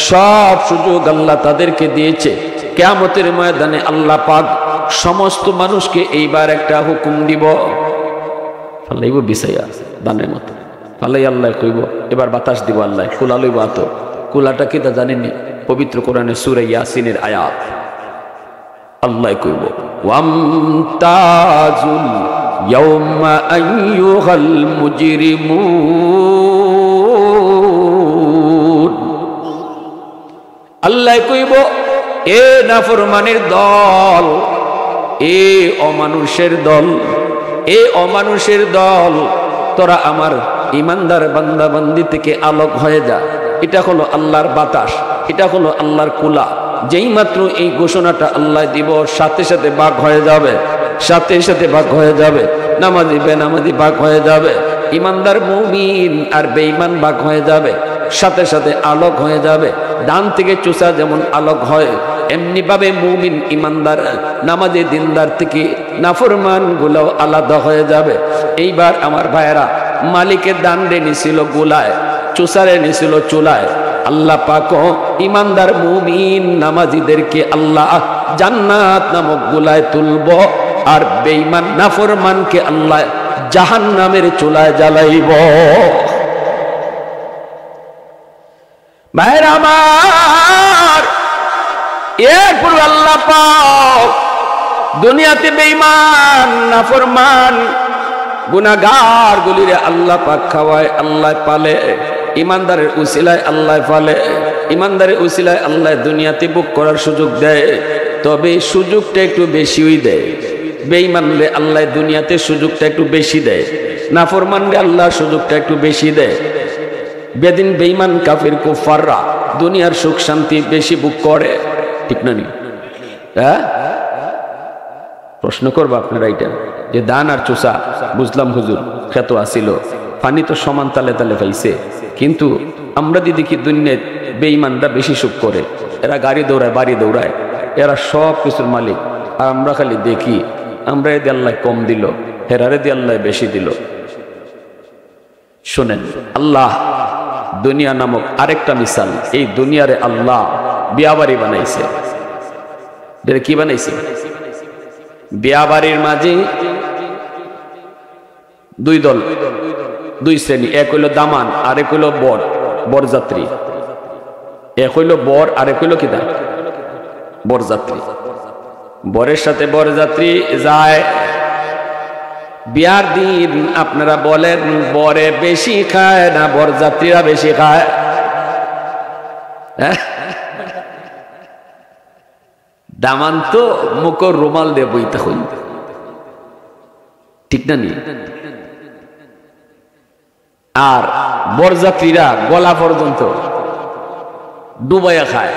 সব সুযোগ আল্লাহ তাদেরকে দিয়েছে। কিয়ামতের ময়দানে আল্লাহ পাক সমস্ত মানুষকে এইবার একটা হুকুম দিব, ফালাইব বিছাইয়া দানের মতো ফালাই। আল্লাহ কইব এবার বাতাস দিব, আল্লাহ কুলা লইব। আতো কুলাটা কি তা জানেননি? পবিত্র কোরআনে সূরা ইয়াসিনের আয়াত। আল্লাহ কইব ওয়ামতাজুল ইয়াউমা আইয়ুহাল মুজরিমুন। আল্লাহ কইব এ নাফরমানের দল, এ অমানুষের দল, এ অমানুষের দল, তোরা আমার ইমানদার বান্দা বান্দি থেকে আলোক হয়ে যা। এটা হলো আল্লাহর বাতাস, এটা হলো আল্লাহর কুলা। যেই মাত্র এই ঘোষণাটা আল্লাহ দিব, সাথে সাথে ভাগ হয়ে যাবে, সাথে সাথে ভাগ হয়ে যাবে। নামাজি বেনামাজি ভাগ হয়ে যাবে, ইমানদার মুমিন আর বেঈমান ভাগ হয়ে যাবে। সাথে সাথে আলোক হয়ে যাবে। ডান থেকে চুষা যেমন আলোক হয়, এমনি ভাবে মুমিন ইমানদার নামাজি দিনদার থেকে নাফরমান গুলো আলাদা হয়ে যাবে। এইবার আমার ভাইয়েরা, মালিকের দান রে নিছিল গোলায়, চুষারে নিছিল চুলায়। আল্লাহ পাক ইমানদার মুমিন নামাজিদেরকে আল্লাহ জান্নাত নামক গোলায় তুলব, আর বেঈমান নাফরমানকে আল্লাহ জাহান্নামের চুলায় জ্বালাইব। ভাইরা আমার, এরপর আল্লাহ পাক দুনিয়াতে বেঈমান নাফরমান গুনাহগার গুলিরে আল্লাহ পাক খাওয়ায়, আল্লাহ পালে। ইমানদারের উসিলায় আল্লাহ পালে, ইমানদারের উসিলায় আল্লাহ দুনিয়াতে বুক করার সুযোগ দেয়। তবে সুযোগটা একটু বেশিই দেয়। বেঈমান রে আল্লাহ দুনিয়াতে সুযোগটা একটু বেশি দেয়, নাফরমান রে আল্লাহ সুযোগটা একটু বেশি দেয়। বেদিন বেঈমান কাফির কুফাররা দুনিয়ার সুখ শান্তি বেশি বুক করে, ঠিক না নি? হ্যাঁ, প্রশ্ন করবো আপনারা এটা যে দান আর চুষা বুঝলাম হুজুর, খেত আসিল, পানি তো সমান তালে তালে পাইছে, কিন্তু আমরা যদি দেখি দুনিয়ায় বেঈমানরা বেশি সুখ করে, এরা গাড়ি দৌড়ায়, বাড়ি দৌড়ায়, এরা সব কিছুর মালিক। আর আমরা খালি দেখি আমরা এদি আল্লাহ কম দিল, হেরারে দি আল্লাহ বেশি দিল। শোনেন, আল্লাহ দুনিয়া নামক আরেকটা মিসাল। এই দুনিয়ারে আল্লাহ বিয়াবাড়ি বানাইছে। কি বানাইছে? বিয়াবাড়ির মাঝে দুই দল, দুই শ্রেণী। এক হইল দামান, আরেক হইল বর, বরযাত্রী। এক হইল বর, আরেক হইল কি দা? বরযাত্রী। বরের সাথে বরযাত্রী যায় বিয়ার দিন। আপনারা বলেন, বরে বেশি খায় না বরযাত্রীরা বেশি খায়? দামান তো মুখর রুমাল দিয়ে বইতে হই, ঠিক না নি? আর বরযাত্রীরা গলা পর্যন্ত ডুবাইয়া খায়।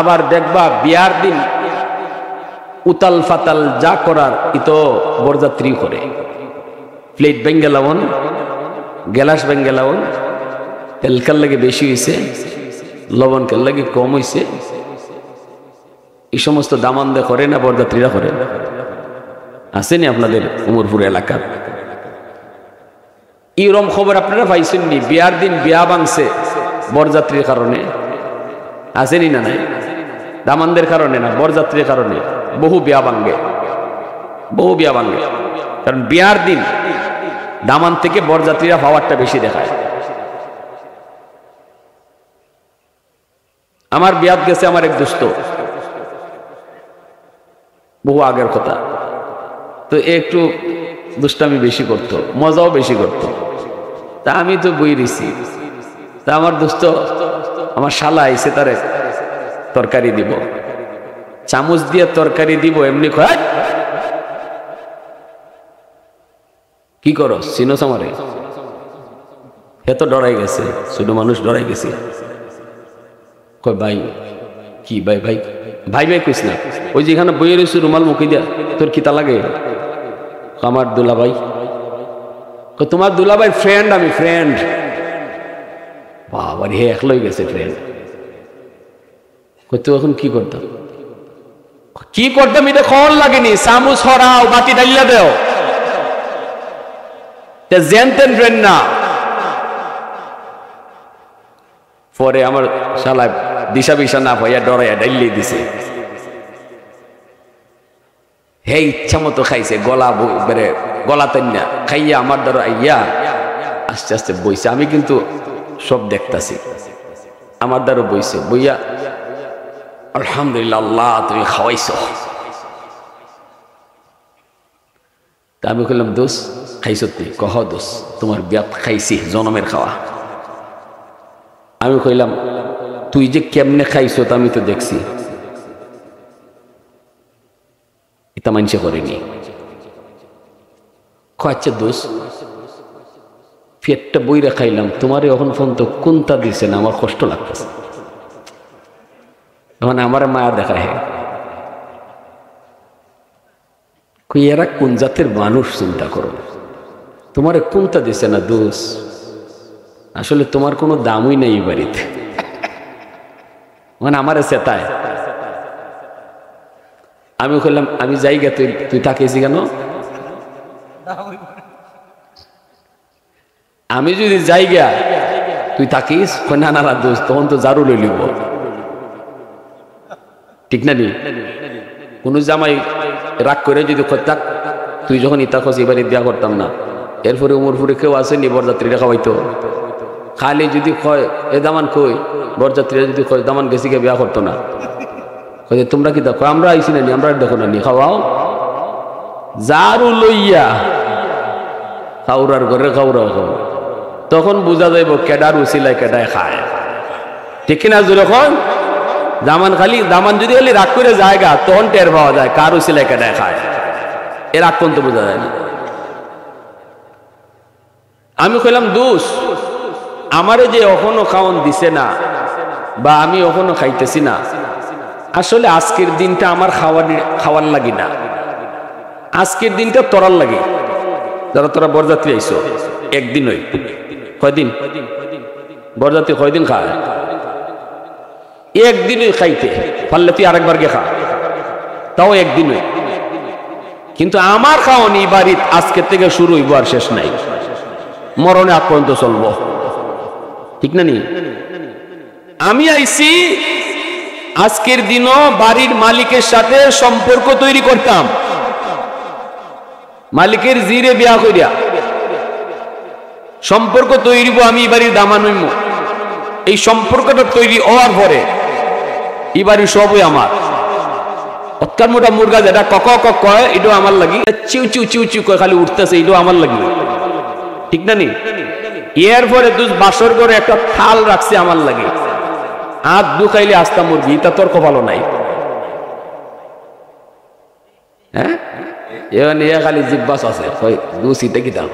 আবার দেখবা বিয়ার দিন উতাল ফাতাল যা করার ইতো বরযাত্রী করে। প্লেট ভেঙ্গে লাবন, গ্যালাস ভেঙ্গে লাবন, তেলকার লাগে বেশি হয়েছে, লবণ কার লাগে কম হয়েছে, এই সমস্ত দামান্দা করে না বরযাত্রীরা করে? আসেনি আপনাদের উমরপুর এলাকার? ইরম খবর আপনারা পাইছেননি? বিয়ার দিন বিয়া ভাঙছে বরযাত্রীর কারণে, আসেনি না? নাই, দামানদের কারণে না, বরযাত্রীর কারণে বহু বিয়া ভাঙ্গে, বহু বিয়া ভাঙ্গে। কারণ বিয়ার দিন দামান থেকে বরযাত্রীরা পাওয়ারটা বেশি দেখায়। আমার বিয়াত গেছে আমার এক দোস্ত, বহু আগের কথা, তো একটু দুষ্টামি বেশি করত, মজাও বেশি করত। তা আমি তো বই দিছি। তা আমার দোস্ত, আমার শালা আইছে, তারে তরকারি দিব, চামচ দিয়ে তরকারি দিব, এমনি কয় কি করো চিনোস আমারে? এত ডরাই গেছে, ছোট মানুষ ডরাই গেছে। কয় ভাই, কি ভাই? ভাই ভাই ভাই কইস না, ওই যেখানে বইয়ে রয়েছে রুমাল মুখে দিয়া, তোর কিতা লাগে? আমার দুলাভাই। তোমার দুলাভাই ফ্রেন্ড, আমি ফ্রেন্ড। বাবা রে, একলাই গেছে ফ্রেন্ড। তুই এখন কি করতাম? কি করতাম এটা খবর লাগেনি, চামচ হরাও, বাতি ডাইলা দেও, জেন তেন ফ্রেন্ড না। পরে আমার শালা দিশা বিশা না পাইয়া ডরাইয়া ডাইলে দিছে। হে ইচ্ছা মতো খাইছে, গলা বেড়ে গলা তেন্না খাইয়া আমার দ্বারা আইয়া আস্তে আস্তে বইছে। আমি কিন্তু সব দেখতাছি, আমার দ্বারা বইছে, বইয়া আলহামদুলিল্লাহ, আল্লাহ তুমি খাওয়াইছ। তা আমি কইলাম, দোষ খাইছ তুই? কহ দোষ, তোমার বিয়াত খাইছি, জনমের খাওয়া। আমি কইলাম, তুই যে কেমনে খাইছ তা আমি তো দেখছি, এটা মানছে করেনি। আচ্ছা দোষ, পেটটা বইরা খাইলাম, তোমারে এখন পর্যন্ত কোনটা দিছে না, আমার কষ্ট লাগতেছে। এখন আমার মায়া দেখা, হ্যাঁ এরা কোন জাতের মানুষ চিন্তা করো, তোমারে কোনটা দিছে না দোষ। আসলে তোমার কোনো দামই নেই বাড়িতে, মানে আমার চেতায়। আমি বললাম আমি যাইগা, তুই তুই তাকিয়েছি কেন? আমি যদি যাইগা তুই তাকিস, না না না দোস্ত, তখন তো জারু লই লিব, ঠিক না নি? কোন জামাই রাগ করে যদি থাক তুই যখন ইতা খোঁজ এবারে বিয়া করতাম না, এরপরে উমরপুরে কেউ আসেনি বরযাত্রীরা খাওয়াইতো, খালি যদি কয় এ দামান কই, বরযাত্রীরা যদি কয় দামান গেছি কে, বিয়া করতো না। তোমরা কি দেখো, আমরা আইসি না নি, আমরা দেখো না নি, খাওয়াও জারু লইয়া খাউরার ঘরে খাউরাও খাও, তখন বোঝা যাইব কেডার উসিলায় কেডায় খায়, ঠিক কিনা? যখন দামান খালি দামান যদি খালি রাগ করে জায়গা, তখন টের পাওয়া যায় কার উসিলায় কেডায় খায়, এর রাগ পর্যন্ত বোঝা যায় না। আমি কইলাম দোষ, আমারে যে এখনো খাওয়ান দিছে না, বা আমি এখনো খাইতেছি না, আসলে আজকের দিনটা আমার খাওয়ার লাগি না, আজকের দিনটা তোরার লাগে। যারা তোরা বরযাত্রী আইসো, একদিন হই, কয়দিন বরযাত্রী কয়দিন খায়? একদিনই খাইতে পারলে তুই আরেকবার গে খা, তাও একদিন হই। কিন্তু আমার খাওয়ানি বাড়ির আজকের থেকে শুরু হইব, আর শেষ নাই, মরণে আগ পর্যন্ত চলবো, ঠিক না নি? আমি আইছি আজকের দিনও বাড়ির মালিকের সাথে সম্পর্ক তৈরি করতাম, মালিকের জিরে বিয়া করিয়া সম্পর্ক তৈরি, আমি বাড়ির দামান হইম। এই সম্পর্কটা তৈরি হওয়ার পরে এই বাড়ির সবই আমার। অত্যার মোটা মুরগা যেটা কক কক কয়, এটাও আমার লাগি, চিউ চিউ চিউ চিউ কয় খালি উঠতেছে, এটাও আমার লাগি, ঠিক না নি? এর পরে তুই বাসর করে একটা থাল রাখছে আমার লাগে, হাত দুখাইলে আস্তা মুরগি, তা তোর কপালও নাই। হ্যাঁ, এবার এ খালি জিব্বাস আছে, দুসিটা কি দাও,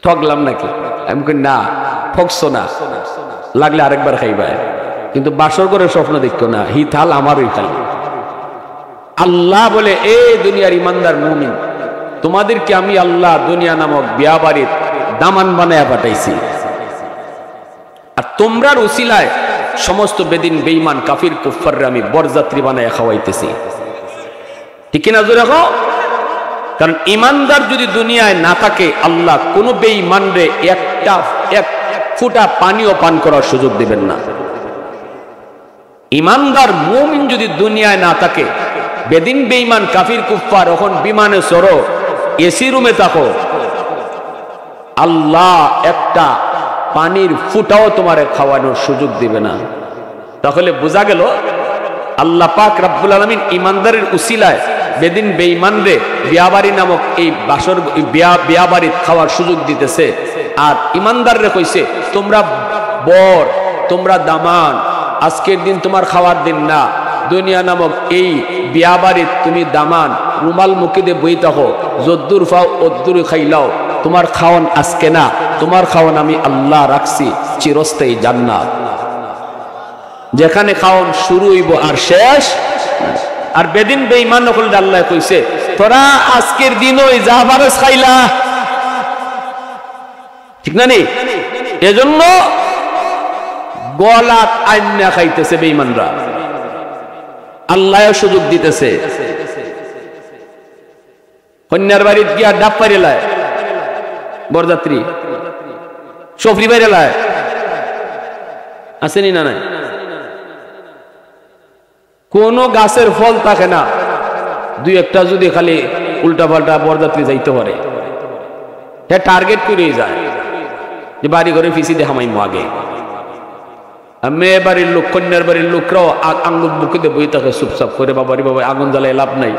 ঠকলাম নাকি? আমি কই না, ঠকছো না, লাগলে আরেকবার খাইবা, কিন্তু বাসর করে স্বপ্ন দেখতো না, হি থাল আমারই খালি। আল্লাহ বলে, এ দুনিয়ার ইমানদার মুমিন, তোমাদেরকে আমি আল্লাহ দুনিয়া নামক বিয়া বাড়ির দামান বানায়া পাঠাইছি, আর তোমরার উসিলায় সমস্ত বেদিন বেঈমান কাফির কুফাররে আমি বরযাত্রী বানায়া খাওয়াইতেছি, ঠিক কিনা? জোরে কও। কারণ ইমানদার যদি দুনিয়ায় না থাকে, আল্লাহ কোন বেঈমানরে এক ফুটা পানিও পান করার সুযোগ দিবেন না। ইমানদার মুমিন যদি দুনিয়ায় না থাকে, বেদিন বেঈমান কাফির কুফার এখন বিমানে চড়ো, এসি রুমে থাকো, আল্লাহ একটা পানির ফুটাও তোমারে খাওয়ানোর সুযোগ দিবে না। তাহলে বোঝা গেল আল্লাহ পাক রব্বুল আলামিন ইমানদারের উসিলায় বেদিন বেঈমানরে বিয়াবাড়ি নামক এই বাসর বিয়াবাড়ি খাওয়ার সুযোগ দিতেছে, আর ইমানদাররে কইছে তোমরা বর, তোমরা দামান, আজকের দিন তোমার খাওয়ার দিন না, দুনিয়া নামক এই বিয়াবাড়ি তুমি দামান, রুমাল মুখে বই থাকো, যদ্দুর ফাও অদ্দুর খাইলাও, তোমার খাওয়ান আজকে না, তোমার খাওয়ান আমি আল্লাহ রাখছি চিরস্থায়ী জান্নাত, যেখানে খাওয়ান শুরু হইব আর শেষ। আর বেদিন বেঈমান হল আল্লাহ কইছে তোরা আজকের দিন ওই জাহাবারস খাইলা, ঠিক না নি? এজন্য গলাত আইনা খাইতেছে বেঈমানরা, আল্লাহ সুযোগ দিতেছে। কন্যার বাড়িতে গিয়া ডাব পাইরে লায় বরযাত্রী, সফরি বাইরে লায়, আসেনি না? নাই, কোন গাছের ফল থাকে না, দুই একটা যদি খালি উল্টা পাল্টা বরযাত্রী যাইতে পারে, হ্যাঁ টার্গেট করেই যায় যে বাড়ি ঘরে ফিসি দে হামাইমো আগে। মেয়ে বাড়ির লোক, কন্যার বাড়ির লোকরাও আঙ্গুল বুকে দিয়ে বই থাকে চুপচাপ করে, বাবারি বাবা আগুন জ্বালায় লাভ নাই,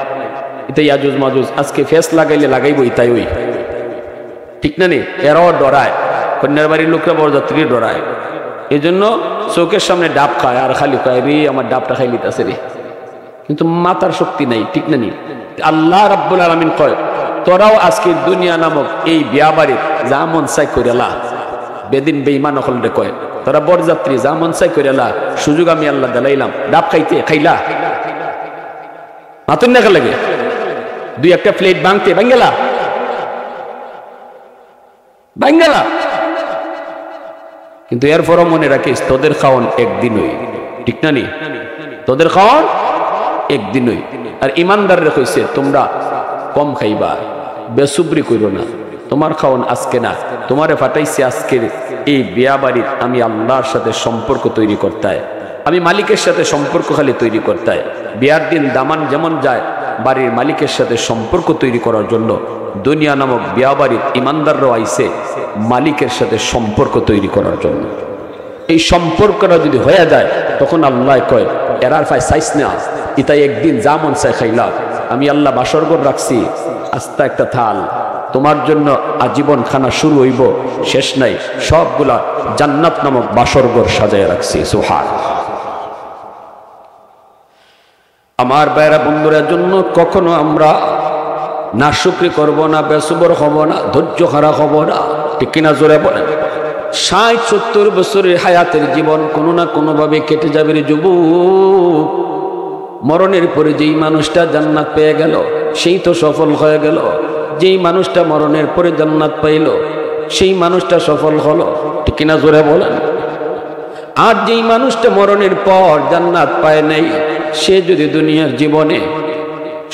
এটাই আজুজ মাজুজ, আজকে ফেস লাগাইলে লাগাইবো তাই ওই, ঠিক না নি? এরাও ডরায়, কন্যার বাড়ির লোকরা বরযাত্রী ডরায়, এই জন্য চোখের সামনে ডাব খায় আর খালি খায় রে আমার ডাবটা খাই লিতেছে রে, কিন্তু মাথার শক্তি নাই, ঠিক না নি? আল্লাহ রাব্বুল আলামিন কয় তোরাও আজকে দুনিয়া নামক এই বিয়া বাড়ির যা মন চাই করে লা, বেদিন বেঈমান হল রে কয় তোরা বরযাত্রী যা মন চাই করে লা, সুযোগ আমি আল্লাহ দিলাইলাম, ডাব খাইতে খাইলা, মাতুন না লাগে দুই একটা প্লেট ভাঙতে ভাঙ্গেলা, কিন্তু এরপরও মনে রাখিস তোদের খাওয়ান একদিনই, ঠিক না নি? তোদের খাওয়ান একদিনই। আর ইমানদাররা কইছে তোমরা কম খাইবা, বেসুবরি কইরো না, তোমার খাওয়ান আজকে না, তোমারে ফাটাইছি আজকের এই বিয়া বাড়ির আমি আল্লাহর সাথে সম্পর্ক তৈরি করতে হয়, আমি মালিকের সাথে সম্পর্ক খালি তৈরি করতে হয়। বিয়ার দিন দামান যেমন যায় বাড়ির মালিকের সাথে সম্পর্ক তৈরি করার জন্য দুনিয়া নামক বিয়া বাড়ির ইমানদাররাও আইছে মালিকের সাথে সম্পর্ক তৈরি করার জন্য। এই সম্পর্কটা যদি হয়ে যায় তখন আল্লাহ কয় এরার ফাই সাইস না, ইতাই একদিন যা মন চাই খাইলা, আমি আল্লাহ বাসরঘর রাখছি আস্তা একটা থাল, তোমার জন্য আজীবন খানা শুরু হইব শেষ নাই, সবগুলা জান্নাত নামক বাসরঘর সাজায় রাখছি। সুবহানাল্লাহ। আমার ভাইরা বন্ধুরা জন্য কখনো আমরা নাশুকরি করব না, বেসুবর হব না, ধৈর্য হারা হব না, ঠিক কিনা জোরে বলেন? ৬০-৭০ বছরের হায়াতের জীবন কোনো না কোনো ভাবে কেটে যাবে রে যুবক। মরণের পরে যেই মানুষটা জান্নাত পেয়ে গেল সেই তো সফল হয়ে গেল। যেই মানুষটা মরণের পরে জান্নাত পাইল সেই মানুষটা সফল হলো, ঠিক কিনা জোরে বলেন? আর যেই মানুষটা মরণের পর জান্নাত পায় নাই সে যদি দুনিয়ার জীবনে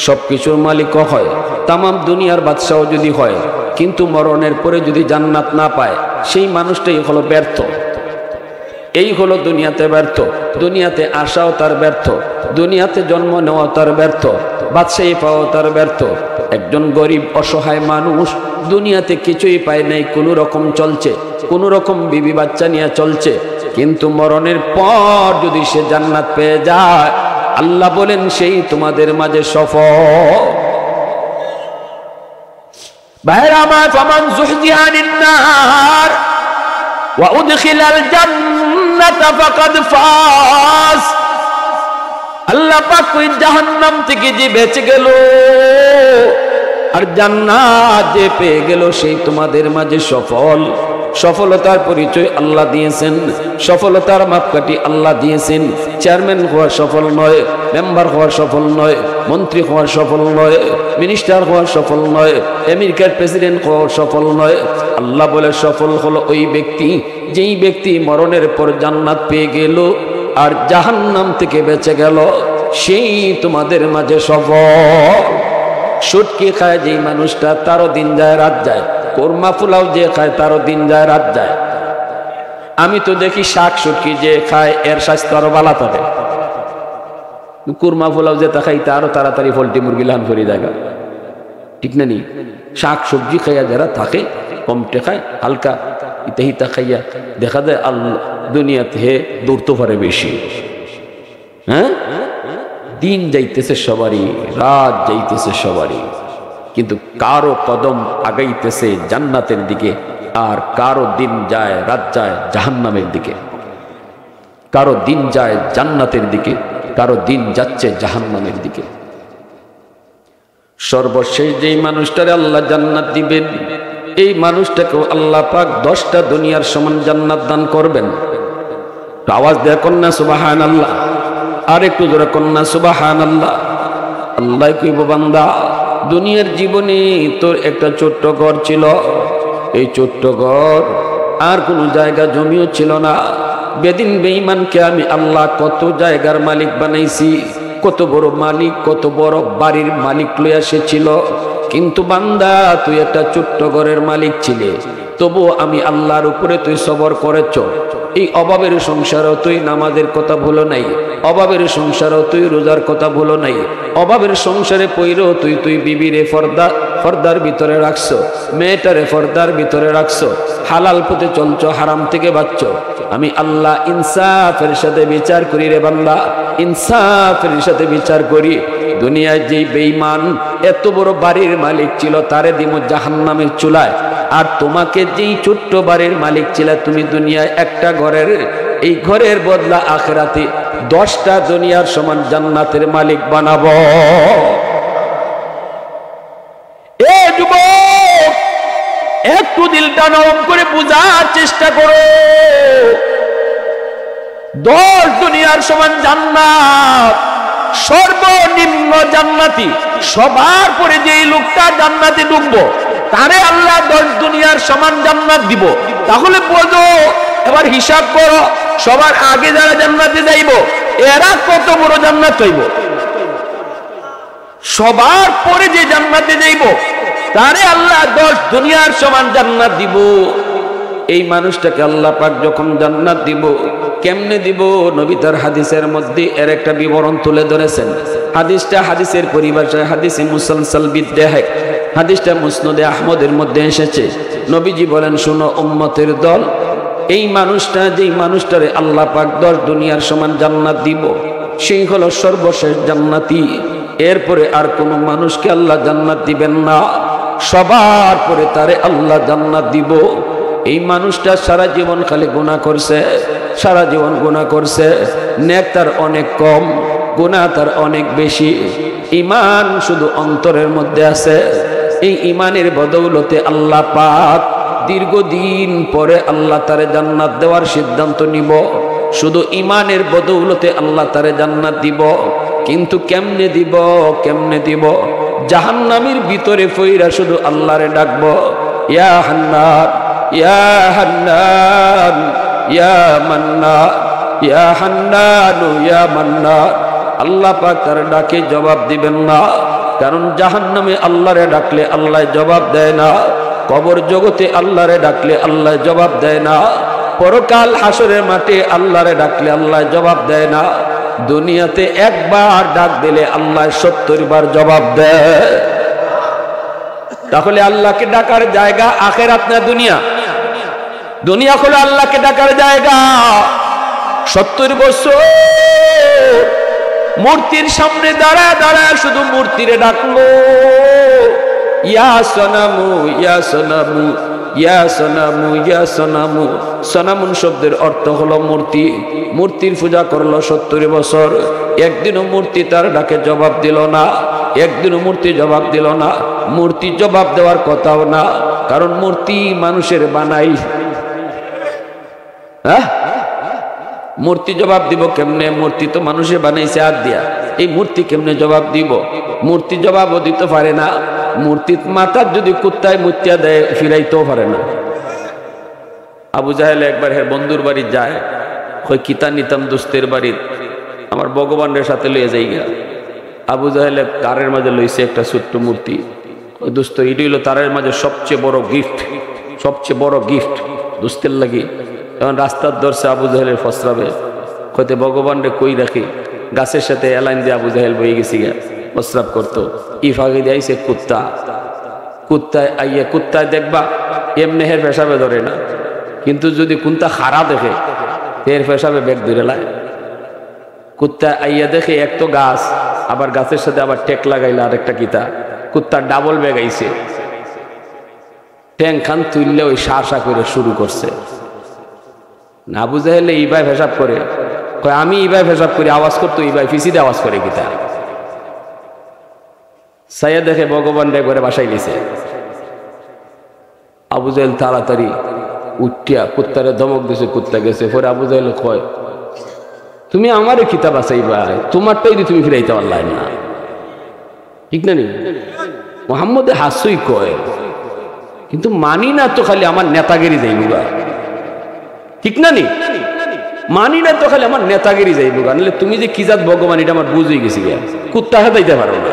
সবকিছুর মালিকও হয়, তামাম দুনিয়ার বাদশাহ যদি হয়, কিন্তু মরণের পরে যদি জান্নাত না পায় সেই মানুষটাই হলো ব্যর্থ। এই হলো দুনিয়াতে ব্যর্থ, দুনিয়াতে আসাও তার ব্যর্থ, দুনিয়াতে জন্ম নেওয়া তার ব্যর্থ, বাদশাহী পাওয়া তার ব্যর্থ। একজন গরিব অসহায় মানুষ দুনিয়াতে কিছুই পায় নাই, কোনো রকম চলছে, কোনো রকম বিবি বাচ্চা নিয়ে চলছে, কিন্তু মরণের পর যদি সে জান্নাত পেয়ে যায় আল্লাহ বলেন সেই তোমাদের মাঝে সফল। ভাইরা আমার, ফামান যুহজিহা আনিন নার ওয়া উদখিলাল জান্নাতা ফাকাদ ফাজ। আল্লাহ পাক ওই জাহান্নাম থেকে যে বেঁচে গেল আর জান্নাত যে পেয়ে গেল সেই তোমাদের মাঝে সফল। সফলতার পরিচয় আল্লাহ দিয়েছেন, সফলতার মাপকাঠি আল্লাহ দিয়েছেন। চেয়ারম্যান হওয়া সফল নয়, মেম্বার হওয়া সফল নয়, মন্ত্রী হওয়া সফল নয়, মিনিস্টার হওয়া সফল নয়, আমেরিকার প্রেসিডেন্ট হওয়া সফল নয়। আল্লাহ বলে সফল হলো ওই ব্যক্তি যেই ব্যক্তি মরণের পর জান্নাত পেয়ে গেল আর জাহান্নাম থেকে বেঁচে গেল, সেই তোমাদের মাঝে সফল। সুটকি খায় যেই মানুষটা তারও দিন যায় রাত যায়, কোরমা পোলাও যে খায় তারও দিন যায় রাত যায়। আমি তো দেখি শাক সুটকি যে খায় এর স্বাস্থ্য আরো ভালো থাকে, কুরমা পোলাও যে তা খাইতে আরো তাড়াতাড়ি পোল্ট্রি মুরগি লান ফরি জায়গা, ঠিক না নি? শাক সবজি খাইয়া যারা থাকে কমটে খায় হালকা ইতা হিতা খাইয়া দেখা যায় আল্লাহ দুনিয়াতে হে দৌড়তে পারে বেশি। হ্যাঁ, দিন যাইতেছে সবারই, রাত যাইতেছে সবারই, কিন্তু কারো কদম আগাইতেছে জান্নাতের দিকে আর কারো দিন যায় রাত যায় জাহান্নামের দিকে। কারো দিন যায় জান্নাতের দিকে, কারো দিন যাচ্ছে জাহান্নামের দিকে। সর্বশেষ যেই মানুষটারে আল্লাহ জান্নাত দিবেন এই মানুষটাকেও আল্লাহ পাক 10টা দুনিয়ার সমান জান্নাত দান করবেন। আওয়াজ দেয়া কন্যা সুবহানাল্লাহ, আর একটু জোরে কন্যা সুবহানাল্লাহ। আল্লাহ কইব বান্দা দুনিয়ার জীবনে তোর একটা ছোট্ট ঘর ছিল, এই ছোট্ট ঘর আর কোনো জায়গা জমিও ছিল না। বেদিন বেঈমানকে আমি আল্লাহ কত জায়গার মালিক বানাইছি, কত বড় মালিক, কত বড় বাড়ির মালিক লইয়া সে ছিল, কিন্তু বান্দা তুই একটা ছোট্ট ঘরের মালিক ছিলে, তবু আমি আল্লাহর উপরে তুই সবর করেছ। এই অভাবের সংসারও তুই নামাজের কথা ভুলো নাই, অভাবের সংসারও তুই রোজার কথা ভুলো নাই, অভাবের সংসারে পইরো তুই বিবিরে পর্দার ভিতরে রাখছো, মেয়েটারে পর্দার ভিতরে রাখছো, হালাল পথে চলছো, হারাম থেকে বাঁচছো। আমি আল্লাহ ইনসাফের সাথে বিচার করি রে বান্দা, ইনসাফের সাথে বিচার করি। দুনিয়ায় যেই বেঈমান এত বড় বাড়ির মালিক ছিল তারে দিমো জাহান্নামের চুলায়, আর তোমাকে যেই ছোট্ট বাড়ির মালিক ছিল তুমি দুনিয়ায় একটা ঘরের, এই ঘরের বদলা আখিরাতে 10টা দুনিয়ার সমান জান্নাতের মালিক বানাবো। এ যুবক একটু দিলটা নরম করে বুঝার চেষ্টা করো, 10 দুনিয়ার সমান জান্নাত, সর্বনিম্ন জান্নাতি, সবার পরে যেই লোকটা জান্নাতে ঢুকবো তারে আল্লাহ 10 দুনিয়ার সমান জান্নাত দিব। তাহলে বোঝো এবার হিসাব করো, সবার আগে যারা জান্নাতে যাইব এরা কত বড় জান্নাত হইব, সবার পরে যে জান্নাতে যাইব তারে আল্লাহ 10 দুনিয়ার সমান জান্নাত দিব। এই মানুষটাকে আল্লাহ পাক যখন জান্নাত দিব, কেমনে দিব? নবী তার হাদিসের মধ্যে এর একটা বিবরণ তুলে ধরেছেন। হাদিসটা হাদিসের পরিভাষায় হাদিসে মুসালসাল বিদ্যাহে, হাদিসটা মুসনদে আহমদের মধ্যে এসেছে। নবীজি বলেন, শুনো উম্মতের দল, এই মানুষটা, যেই মানুষটারে আল্লাহ পাক 10 দুনিয়ার সমান জান্নাত দিব, সেই হলো সর্বশেষ জান্নাতি। এরপরে আর কোনো মানুষকে আল্লাহ জান্নাত দিবেন না, সবার পরে তারে আল্লাহ জান্নাত দিব। এই মানুষটা সারা জীবন খালি গুনাহ করছে, সারা জীবন গুনাহ করছে, নেক তার অনেক কম, গুনাহ তার অনেক বেশি, ঈমান শুধু অন্তরের মধ্যে আছে। এই ঈমানের বদৌলতে আল্লাহ পাক দীর্ঘদিন পরে আল্লাহ তারে জান্নাত দেওয়ার সিদ্ধান্ত নিব। শুধু ঈমানের বদৌলতে আল্লাহ তারে জান্নাত দিব। কিন্তু কেমনে দিব? কেমনে দিব? জাহান্নামের ভিতরে ফইরা শুধু আল্লাহরে ডাকবো, ইয়া হান্নান, ইয়া হান্নান, ইয়া মান্নান, ইয়া হান্নান, ইয়া মান্নান। আল্লাহ পাক তার ডাকে জবাব দিবেন না, কারণ জাহান্নামে আল্লাহরে ডাকলে আল্লাহ জবাব দেয় না, কবর জগতে আল্লাহরে ডাকলে আল্লাহ জবাব দেয় না, পরকাল হাসরের মাঠে আল্লাহরে ডাকলে আল্লাহ জবাব দেয় না। দুনিয়াতে একবার ডাক দিলে আল্লাহ 70 বার জবাব দেয়। তাহলে আল্লাহকে ডাকার জায়গা আখিরাত না দুনিয়া? দুনিয়া হলো আল্লাহকে ডাকার জায়গা। 70 বছর মূর্তির সামনে দাঁড়ায় দাঁড়ায় শুধু মূর্তিরে ডাকলো, ইয়া সনামু, ইয়া সনামু, ইয়া সনামু, ইয়া সনামু। সনামুন শব্দের অর্থ হলো মূর্তি। মূর্তির পূজা করলো 70 বছর, একদিনও মূর্তি তার ডাকে জবাব দিল না, একদিনও মূর্তি জবাব দিল না। মূর্তি জবাব দেওয়ার কথাও না, কারণ মূর্তি মানুষের বানাই। হ্যাঁ, মূর্তি জবাব দিব কেমনে? মূর্তি তো মানুষে বানাইছে হাত দিয়া, এই মূর্তি কেমনে জবাব দিব? মূর্তি জবাবও দিতে পারে না। মূর্তির মাথার যদি কুত্তায় মুতিয়া দেয় ফিরাইতেও পারে না। আবু জাহেল একবার হের বন্ধুর বাড়ি যায়, কই কিতা নিতাম দোস্তের বাড়ির, আমার ভগবানের সাথে লইয়া যাই গা। আবু জাহেলে তারের মাঝে লইছে একটা ছোট্ট মূর্তি। ওই দোস্ত, এটি হইল তারের মাঝে সবচেয়ে বড় গিফট, সবচেয়ে বড় গিফট দোস্তের লাগি। এখন রাস্তার ধরছে আবু জাহেলের ফসরাবে, হয়তো ভগবানরে কই রাখি, গাছের সাথে এলাইন দিয়ে আবু জাহেল বয়ে গেছি গা, প্রস্রাব করতো। ই ফাঁকে দিয়ে আইসে কুত্তা, কুত্তায় আইয়া কুত্তায় দেখবা এমনি হের পেশাবে ধরে না, কিন্তু যদি কুত্তা খারা দেখে এর পেশাবে ব্যাগ ধরে লায়। কুত্তা আইয়া দেখে এক তো গাছ, আবার গাছের সাথে আবার টেক লাগাইলে আরেকটা কিতা, কুত্তার ডাবল ব্যাগ আইছে, ট্যাং খান তুললে ওই শা করে শুরু করছে। না বুঝা হলে ইবাই পেশাব করে, আমি ইবাই পেশাব করি, আওয়াজ করতো ইবাই ফিসিতে আওয়াজ করে কিতা। সাইয়া দেখে ভগবান রে করে বাসায় গেছে। আবু জাহেল তাড়াতাড়ি উঠিয়া কুত্তারে ধমক দিছে, কুত্তা গেছে। পরে আবু জাহেল কয়, তুমি আমারে কিতা বাঁচাইবা, তোমারটাই তুমি ফিরাইতে পারলাই না, ঠিক না? নি মোহাম্মদে হাসুই কয়, কিন্তু মানি না তো, খালি আমার নেতাগিরি যাইবুগা, ঠিক না? নি মানি না তো, খালি আমার নেতাগিরি যাইবুগা, নাহলে তুমি যে কি জাত ভগবান এটা আমার বুঝে গেছি গিয়া, কুত্তা হাতাইতে পারো না।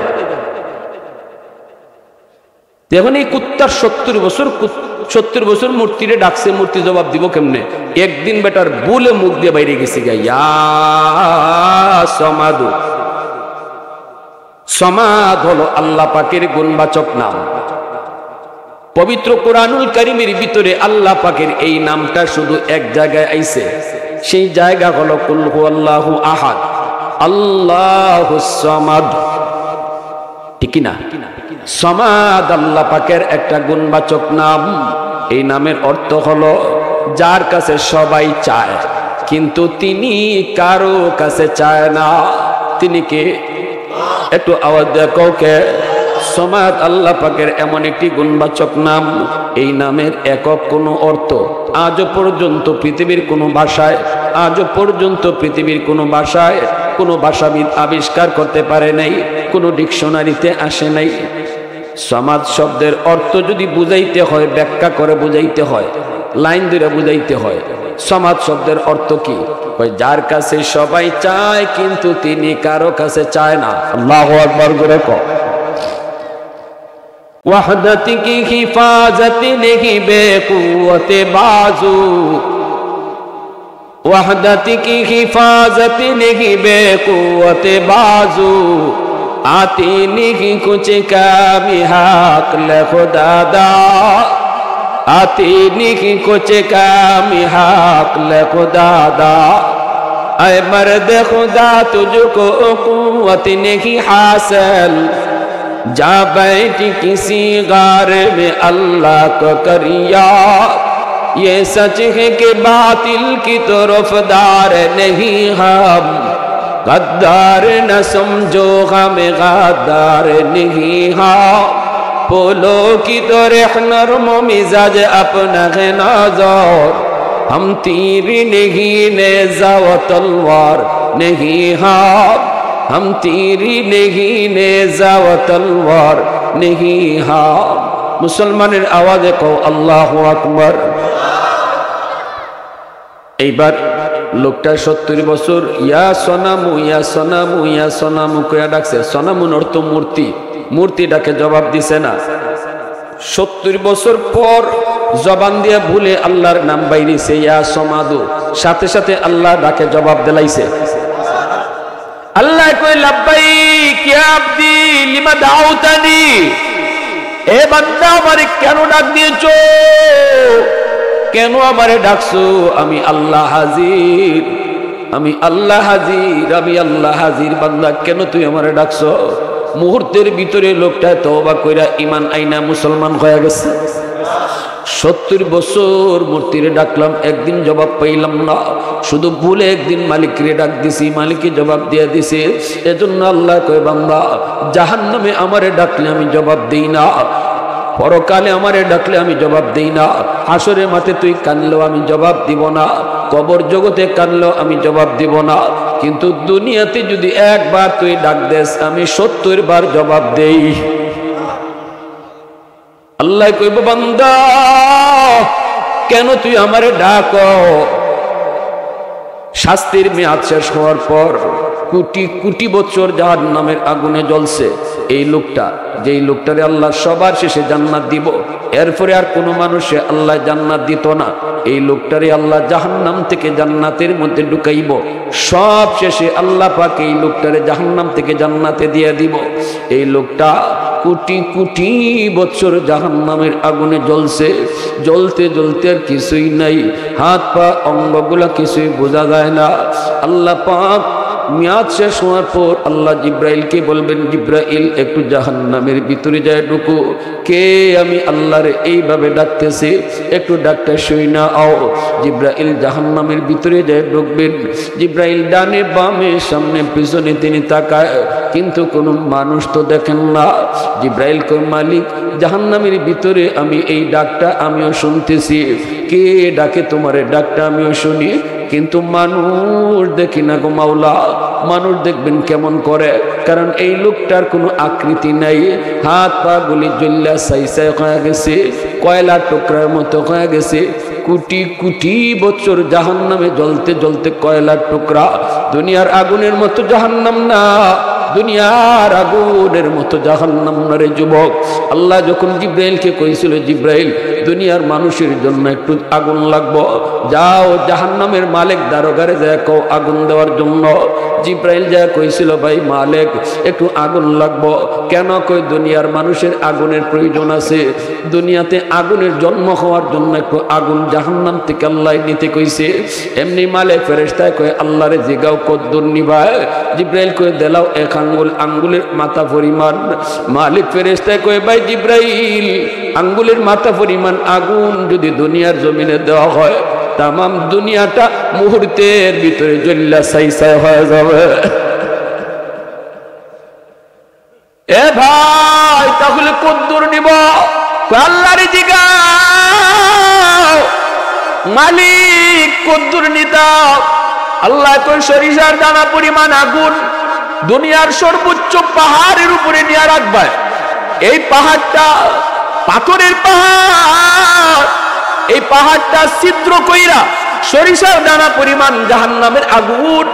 এখন এই কুত্তার 70 বছর মূর্তিরে ডাকছে, মূর্তি জবাব দিব কেমনে? একদিন বেটার বুলে মুখ দিয়ে বাইরে গেছে গা, ইয়া সমাদু। সমাদ হলো আল্লাহ পাকের গুণবাচক নাম। পবিত্র কোরআনুল কারীমের ভিতরে আল্লাহ পাকের এই নামটা শুধু এক জায়গায় আইছে, সেই জায়গা হলো কুল হুয়াল্লাহু আহাদ, আল্লাহুস সামাদ, ঠিক না? সমাদ আল্লাহ পাকের একটা গুণবাচক নাম। এই নামের অর্থ হলো যার কাছে সবাই চায়, কিন্তু তিনি কারো কাছে চায় না। তিনি কে? একটু আওয়াজ দেয় কাউকে। সমাদ আল্লাহ পাকের এমন একটি গুণবাচক নাম, এই নামের একক কোনো অর্থ আজও পর্যন্ত পৃথিবীর কোনো ভাষায়, আজও পর্যন্ত পৃথিবীর কোনো ভাষায় কোনো ভাষাবিদ আবিষ্কার করতে পারে নাই, কোনো ডিকশনারিতে আসে নাই। সমাদ শব্দের অর্থ যদি বুঝাইতে হয়, ব্যাখ্যা করে বুঝাইতে হয়, লাইন ধরে বুঝাইতে হয়, সমাদ শব্দের অর্থ কি? ওই যার কাছে সবাই চায় কিন্তু তিনি কারো কাছে চায় না। আল্লাহু আকবার করে কও। ওয়াহদাতি কি হিফাজতি নেহি বেকুওয়াতে বাজু, वहदत की हिफाजत नहीं बेकुवते बाजू, आती नहीं कुछ कामी हक ले खुदादा, आती नहीं कुछ कामी हक ले खुदादा। ऐ मर्द खुदा तुझको कुव्वत नहीं हासिल, जा बैठी किसी गार में अल्लाह को करिया। ये सच है कि बातिल की तरफदार नहीं हम, गद्दार न समझो हमें गद्दार नहीं हम। फूलों की तरह नर्म मिजाज अपना है नजर, हम तीर नहीं नेज़ा व तलवार नहीं हम तीर नहीं नेज़ा व तलवार नहीं हम। मुसलमाনের आवाज़े को अल्लाहु अकबर। এইবার লোকটা 70 বছর ইয়া সোনামু ইয়া সোনামু ইয়া সোনামু কইয়া ডাকছে। সোনামুর অর্থ মূর্তি, মূর্তি ডাকে জবাব দিছে না। 70 বছর পর জবান দিয়ে ভুলে আল্লাহর নাম বাইরেছে ইয়া সমাদু, সাথে সাথে আল্লাহ ডাকে জবাব দিলাইছে। আল্লাহ কই লাব্বাইক ইয়া আবদি লিমা দাউতানি, এ বান্দা আমারে কেন ডাক দিয়েছো, কেন আমারে ডাকছো? আমি আল্লাহ হাজির, আমি আল্লাহ হাজির, আমি আল্লাহ হাজির। বান্দা কেন তুই আমারে ডাকছো? মুহূর্তের ভিতরে লোকটা তওবা কইরা ঈমান আইনা মুসলমান হয়ে গেছে। 70 বছর মূর্তিরে ডাকলাম, একদিন জবাব পাইলাম না, শুধু ভুলে একদিন মালিকরে ডাক দিছি, মালিকই জবাব দিয়ে দিছে। এজন্য আল্লাহ কয় বান্দা জাহান্নামে আমারে ডাকলে আমি জবাব দেই না, পরকালে আমারে ডাকলে আমি জবাব দেই না, হাসরের মাঠে তুই কানলেও আমি জবাব দিব না, কবর জগতে কানলেও আমি জবাব দিব না, কিন্তু দুনিয়াতে যদি একবার তুই ডাক দেস আমি 70 বার জবাব দেই। আল্লাহ কইব বান্দা কেন তুই আমারে ডাকো? শাস্তির মেয়াদ শেষ হওয়ার পর কোটি কোটি বছর জাহান্নামের আগুনে জ্বলছে এই লোকটা, যেই লোকটারে আল্লাহ সবার শেষে জান্নাত দিব, এরপরে আর কোনো মানুষে আল্লাহ জান্নাত দিত না, এই লোকটারে আল্লাহ জাহান্নাম থেকে জান্নাতের মধ্যে ঢুকাইব। সব শেষে আল্লাহ পাক এই লোকটারে জাহান্নাম থেকে জান্নাতে দিয়ে দিব। এই লোকটা কোটি কোটি বছর জাহান্নামের আগুনে জ্বলছে, জ্বলতে জ্বলতে আর কিছুই নাই, হাত পা অঙ্গগুলা কিছুই বোঝা যায় না। আল্লাহ পাক মেয়াদ শেষ হওয়ার পর আল্লাহ জিব্রাইলকে বলবেন, জিব্রাইল একটু জাহান্নামের ভিতরে যায় ঢুকো। কে? আমি আল্লাহরে এইভাবে ডাকতেছি, একটু ডাকতে শুই না আও। জিব্রাইল জাহান্নামের ভিতরে যায় ঢুকবেন। জিব্রাইল ডানে বামে সামনে পিছনে তিনি তাকায়, কিন্তু কোনো মানুষ তো দেখেন না। জিব্রাইল কয় মালিক জাহান্নামের ভিতরে আমি এই ডাকটা আমিও শুনতেছি, কে ডাকে তোমারে? ডাকটা আমিও শুনি, কিন্তু মানুষ দেখি না গো মাওলা। মানুষ দেখবেন কেমন করে? কারণ এই লোকটার কোনো আকৃতি নাই, হাত পা গুলি জ্বল্লা সাইসাই হয়ে গেছে, কয়লার টুকরার মতো হয়ে গেছে। কোটি কোটি বছর জাহান্নামে জ্বলতে জ্বলতে কয়লার টুকরা। দুনিয়ার আগুনের মতো জাহান্নাম না, দুনিয়ার আগুনের মতো জাহান্নাম না রে যুবক। আল্লাহ যখন জিব্রাইলকে কইছিল, জিব্রাইল দুনিয়ার মানুষের জন্য একটু আগুন লাগবো, যাও জাহান্নামের মালিক দারোগারে যায় কও আগুন দেওয়ার জন্য। জিব্রাইল যা কইছিল, ভাই মালিক একটু আগুন লাগবো। কেন? কই দুনিয়ার মানুষের আগুনের প্রয়োজন আছে, দুনিয়াতে আগুনের জন্ম হওয়ার জন্য একটু আগুন জাহান্নাম থেকে আল্লাহ নিতে কইছে। এমনি মালিক ফেরেশতায় কয় আল্লাহরে জিগাও কদ্দুর নিবায়। জিব্রাইল কই দেলাও এক আঙ্গুল, আঙ্গুলের মাথা পরিমাণ। মালিক ফেরেশতায় কয় ভাই জিব্রাইল আঙ্গুলের মাথা পরিমাণ আগুন যদি দুনিয়ার জমিনে দেওয়া হয়, তামাম দুনিয়াটা মুহূর্তের ভিতরে জ্বল্লা ছাই হয়ে যাবে। এ ভাই তাহলে কদ্দুর নিব? আল্লাহর জিগাও মালিক কদ্দুর নিতাও। আল্লাহ কই সরিষার দানা পরিমাণ আগুন দুনিয়ার সর্বোচ্চ পাহাড়ের উপরে নিয়ে রাখবে। এই পাহাড়টা পাথরের পাহাড়, এই পাহাড়টা ছিদ্র কইরা সরিষার দানা পরিমাণ জাহান্নামের আগুন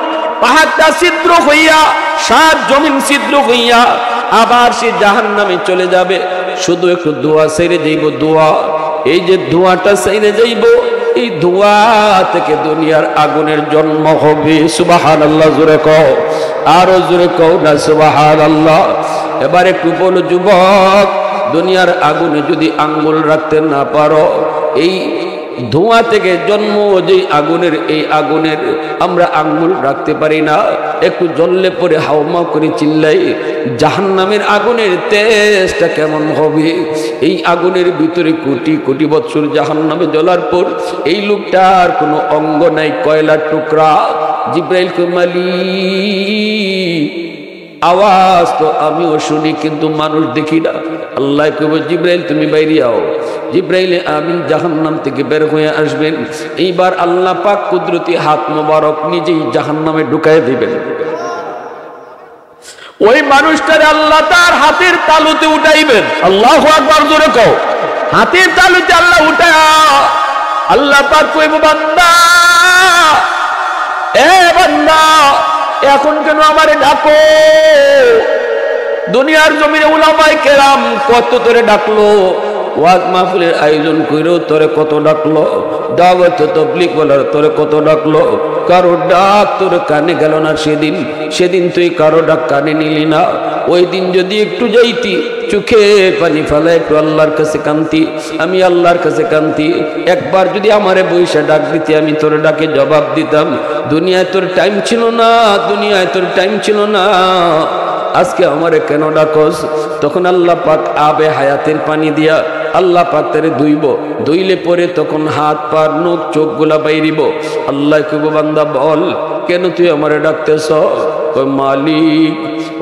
পাহাড়টা ছিদ্র হইয়া, 7 জমিন ছিদ্র হইয়া আবার সে জাহান্নামে চলে যাবে। শুধু একটু দোয়া ছেড়ে যাইব, দোয়া, এই যে ধোঁয়াটা ছেড়ে যাইব, এই ধোঁয়া থেকে দুনিয়ার আগুনের জন্ম হবে। সুবহানাল্লাহ, জোরে কও, আরো জোরে কও না সুবহানাল্লাহ। এবার একটু বলো যুবক, দুনিয়ার আগুনে যদি আঙ্গুল রাখতে না পারো, এই ধোঁয়া থেকে জন্ম যে আগুনের, এই আগুনের আমরা আঙ্গুল রাখতে পারি না, একটু জ্বললে পরে হাওমা করে চিল্লাই, জাহান্নামের আগুনের তেজটা কেমন হবে। এই আগুনের ভিতরে কোটি কোটি বছর জাহান্নামে জ্বলার পর এই লোকটার কোনো অঙ্গ নাই, কয়লার টুকরা। জিব্রাইল কই মালিক, আওয়াজ তো আমিও শুনি কিন্তু মানুষ দেখি না। আল্লাহ কইব জিব্রাইল তুমি বাইরে আও। জিব্রাইলে আমিন জাহান্নাম থেকে বের হয়ে আসবেন। এইবার আল্লাহ পাক কুদরতি হাত মোবারক নিজেই জাহান্নামে ঢুকায় দিবেন। ওই মানুষটারে আল্লাহ তার হাতের তালুতে উঠাইবেন। আল্লাহু আকবার, জোরে কও, হাতের তালুতে আল্লাহ উঠায়া আল্লাহ পাক কইব বান্দা, এ বান্দা এখন কেন আমারে ডাকো? দুনিয়ার জমিনে উলামায়ে কেরাম কত তোরে ডাকলো, ওয়াজ মাহফিলের আয়োজন কইরো তোরে কত ডাকলো, দাওয়াত তাবলীগ বলার তোরে কত ডাকলো, কারো ডাক তোর কানে গেল না। সেদিন তুই কারো ডাক কানে নিলি না। ওই দিন যদি একটু যাইতি, চোখে পানি ফেলে একটু আল্লাহর কাছে কান্তি, আমি আল্লাহর কাছে কান্তি, একবার যদি আমারে বইসা ডাক দিতি, আমি তোর ডাকে জবাব দিতাম। দুনিয়ায় তোর টাইম ছিল না, দুনিয়ায় তোর টাইম ছিল না, আজকে আমারে কেন ডাকস? তখন আল্লাহ পাক আবে হায়াতের পানি দিয়া আল্লাহ পাক তারে ধুইলে পরে তখন হাত পা নখ চোখ গুলা বাইরিব। আল্লাহ কইব বান্দা বল, কেন তুই আমারে ডাকতেছ? কই মালিক,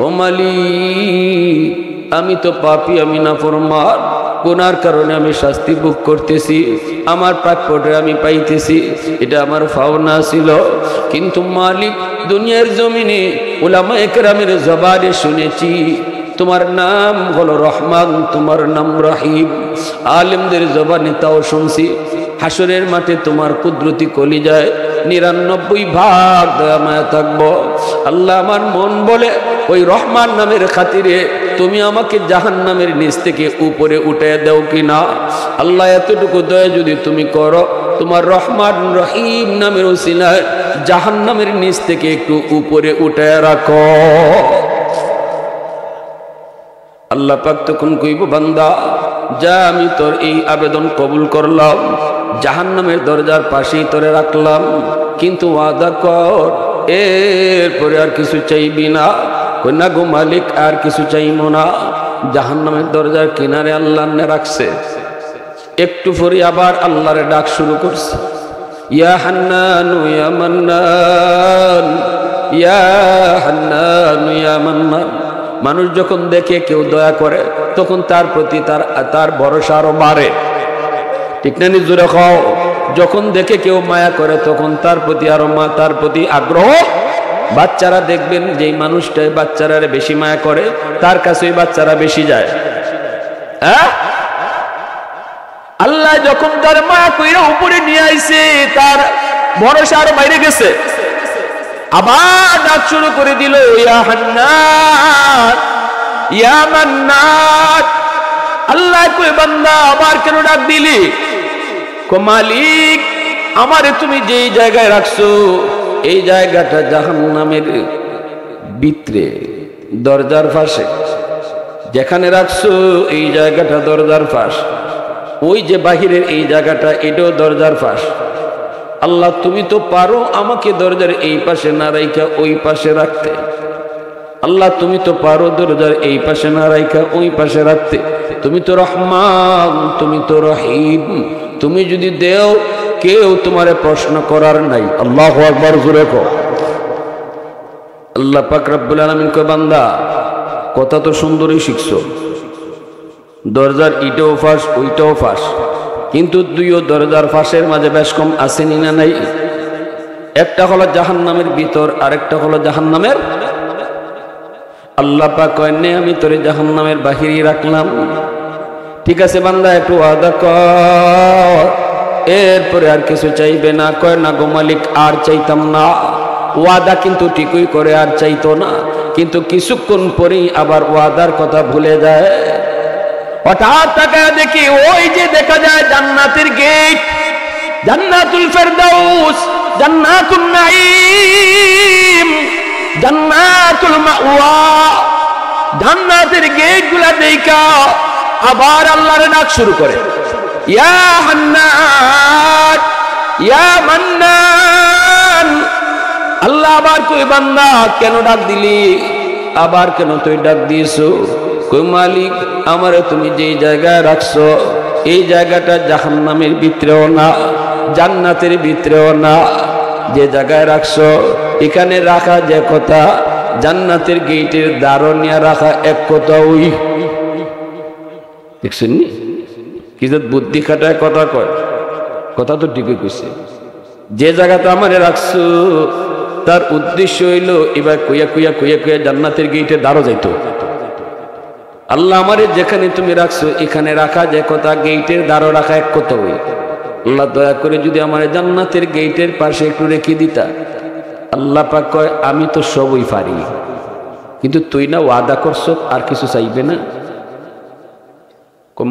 ও মালিক, আমি তো পাপী, আমি নাফরমান, গুনার কারণে আমি শাস্তি ভোগ করতেছি, আমার প্রাপ্যটা আমি পাইতেছি, এটা আমার পাওনা ছিল। কিন্তু মালিক, দুনিয়ার জমিনে উলামায়ে কেরামের জবানে শুনেছি তোমার নাম হলো রহমান, তোমার নাম রহিম। আলেমদের জবানে তাও শুনছি। হাসরের মাঠে তোমার কুদরতি কলিজায় 99 ভাগ দয়া মায়া থাকবো। আল্লাহ, আমার মন বলে ওই রহমান নামের খাতিরে তুমি আমাকে জাহান্নামের নিচ থেকে উপরে উঠায় দাও কিনা। আল্লাহ, এতটুকু দয়া যদি তুমি করো, তোমার রহমান রহিম নামের ওসিলায় জাহান্নামের নিচ থেকে একটু উপরে উঠায় রাখো। আল্লাহ পাক তখন কইব বান্দা যা, আমি তোর এই আবেদন কবুল করলাম, জাহান্নামের দরজার পাশেই তোরে রাখলাম, কিন্তু ওয়াদা কর এরপরে আর কিছু চাইবি না। কই না গো মালিক, আর কিছু চাইবো না। জাহান্নামের দরজার কিনারে আল্লাহ নে রাখছে। একটু পরে আবার আল্লাহরে ডাক শুরু করছে, ইয়া হান্নানু ইয়া মান্নান, ইয়া হান্নানু ইয়া মান্নান। মানুষ যখন দেখে কেউ দয়া করে তখন তার প্রতি তার ভরসা আরো বাড়ে, ঠিক না? নিজুরে খাও। যখন দেখে কেউ মায়া করে তখন তার প্রতি আগ্রহ। বাচ্চারা দেখবেন যেই মানুষটাই বাচ্চারা বেশি মায়া করে তার কাছে ওই বাচ্চারা বেশি যায়। হ্যাঁ, আল্লাহ যখন তার মায়া কইরা উপরে নিয়ে আইছে, তার ভরসা আরো বাইরে গেছে। আবার ডাক শুরু করে দিল, ইয়া হান্নান ইয়া মান্নান। আল্লাহ কই বান্দা আবার কেন ডাক দিলি? কো মালিক, আমারে তুমি যেই জায়গায় রাখছো এই জায়গাটা জাহান্নামের ভিতরে দরজার পাশে, যেখানে রাখছো এই জায়গাটা দরজার পাশ, ওই যে বাহিরের এই জায়গাটা এটাও দরজার পাশ। আল্লাহ, তুমি তো পারো আমাকে দরজার এই পাশে না রাইখা ওই পাশে রাখতে। আল্লাহ, তুমি তো পারো দরজার এই পাশে না রাইখা ওই পাশে রাখতে। তুমি তো রহমান, তুমি তো রহিম, তুমি যদি দেও কেউ তোমারে প্রশ্ন করার নাই। আল্লাহু আকবার, জোরে কও। আল্লাহ পাক রব্বুল আলামিন কয় বান্দা কথা তো সুন্দরই শিখছো, দরজার ইটাও ফাঁস ওইটাও ফাঁস, কিন্তু দুইও দরজার ফাঁসের মাঝে বেশ কম আসেনি না নাই? একটা হলো জাহান্নামের ভিতর, আরেকটা হলো জাহান্নামের। আল্লাহ পাক কয় নে আমি তোরে জাহান্নামের বাহিরেই রাখলাম। ঠিক আছে বান্দা, একটু ওয়াদা কর এরপরে আর কিছু চাইবে না। কয় না গো মালিক, আর চাইতাম না। ওয়াদা কিন্তু ঠিকই করে, আর চাইতো না, কিন্তু কিছুক্ষণ পরেই আবার ওয়াদার কথা ভুলে যায়। হঠাৎ তাকায় দেখি ওই যে দেখা যায় জান্নাতের গেট, জান্নাতুল ফেরদাউস, জান্নাতুন নাঈম, জান্নাতুল মাওয়া। জান্নাতের গেট গুলা দেখা আবার আল্লাহর ডাক শুরু করে, ইয়া হান্নান ইয়া মান্নান। আল্লাহ আবার কই বান্দা কেন ডাক দিলি, আবার কেন তুই ডাক দিয়েছো? কই মালিক, আমারে তুমি যেই জায়গায় রাখছো এই জায়গাটা জাহান্নামের ভিতরেও না, জান্নাতের ভিতরেও না। যে জায়গায় রাখছো এখানে রাখা যে কথা, জান্নাতের গেটের দারোয়ানিয়া রাখা এক কথা। ওই দেখছেন নি কি যে বুদ্ধি খাটায় কথা কয়, কথা তো ঠিকই কইছে। যে জায়গাতে আমারে রাখছো তার উদ্দেশ্য হইল এবার কুইয়া কুইয়া কুইয়া কুইয়া জান্নাতের গেটে দাঁড়ো যাইতো। আল্লাহ আমারে যেখানে তুমি রাখছো এখানে রাখা যে কথা, গেটের দাঁড়ো রাখা এক কথা। ওই আল্লাহ দয়া করে যদি আমার জান্নাতের গেটের পাশে একটু রেখে দিতা। আল্লাহ পাক কয় আমি তো সবই পারি, কিন্তু তুই না ওয়াদা করছ আর কিছু চাইবে না।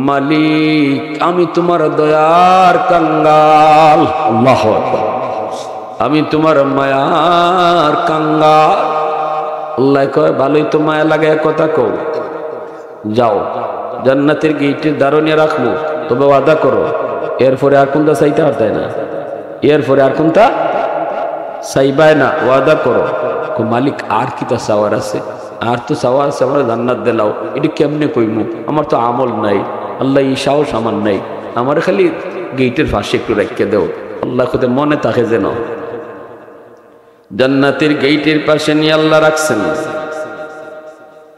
মালিক আমি তোমার দয়ার কাঙ্গাল, আল্লাহু আকবার, আমি তোমার মায়ার কাঙ্গাল। আল্লাহ কয় ভালোই তো মায়া লাগে, কথা কও, যাও জান্নাতের গেটের দারোয়ানিয়া রাখবো, তবে ওয়াদা করো এরপরে আর কোনটা চাইতে পারতে না, এরপরে আর কোনটা চাইবাই না, ওয়াদা করো। মালিক আর কি তা চাওয়ার আছে? আর তো চাওয়া আছে আমার জান্নাত দিলাও, এটা কেমনে কইমু, আমার তো আমল নাই, আল্লাহ ঈশাও সামান নাই, আমার খালি গেটের পাশে একটু রেখে দেও। আল্লাহ খুদে মনে থাকে যেন। জান্নাতের গেটের পাশে নিয়ে আল্লাহ রাখছেন।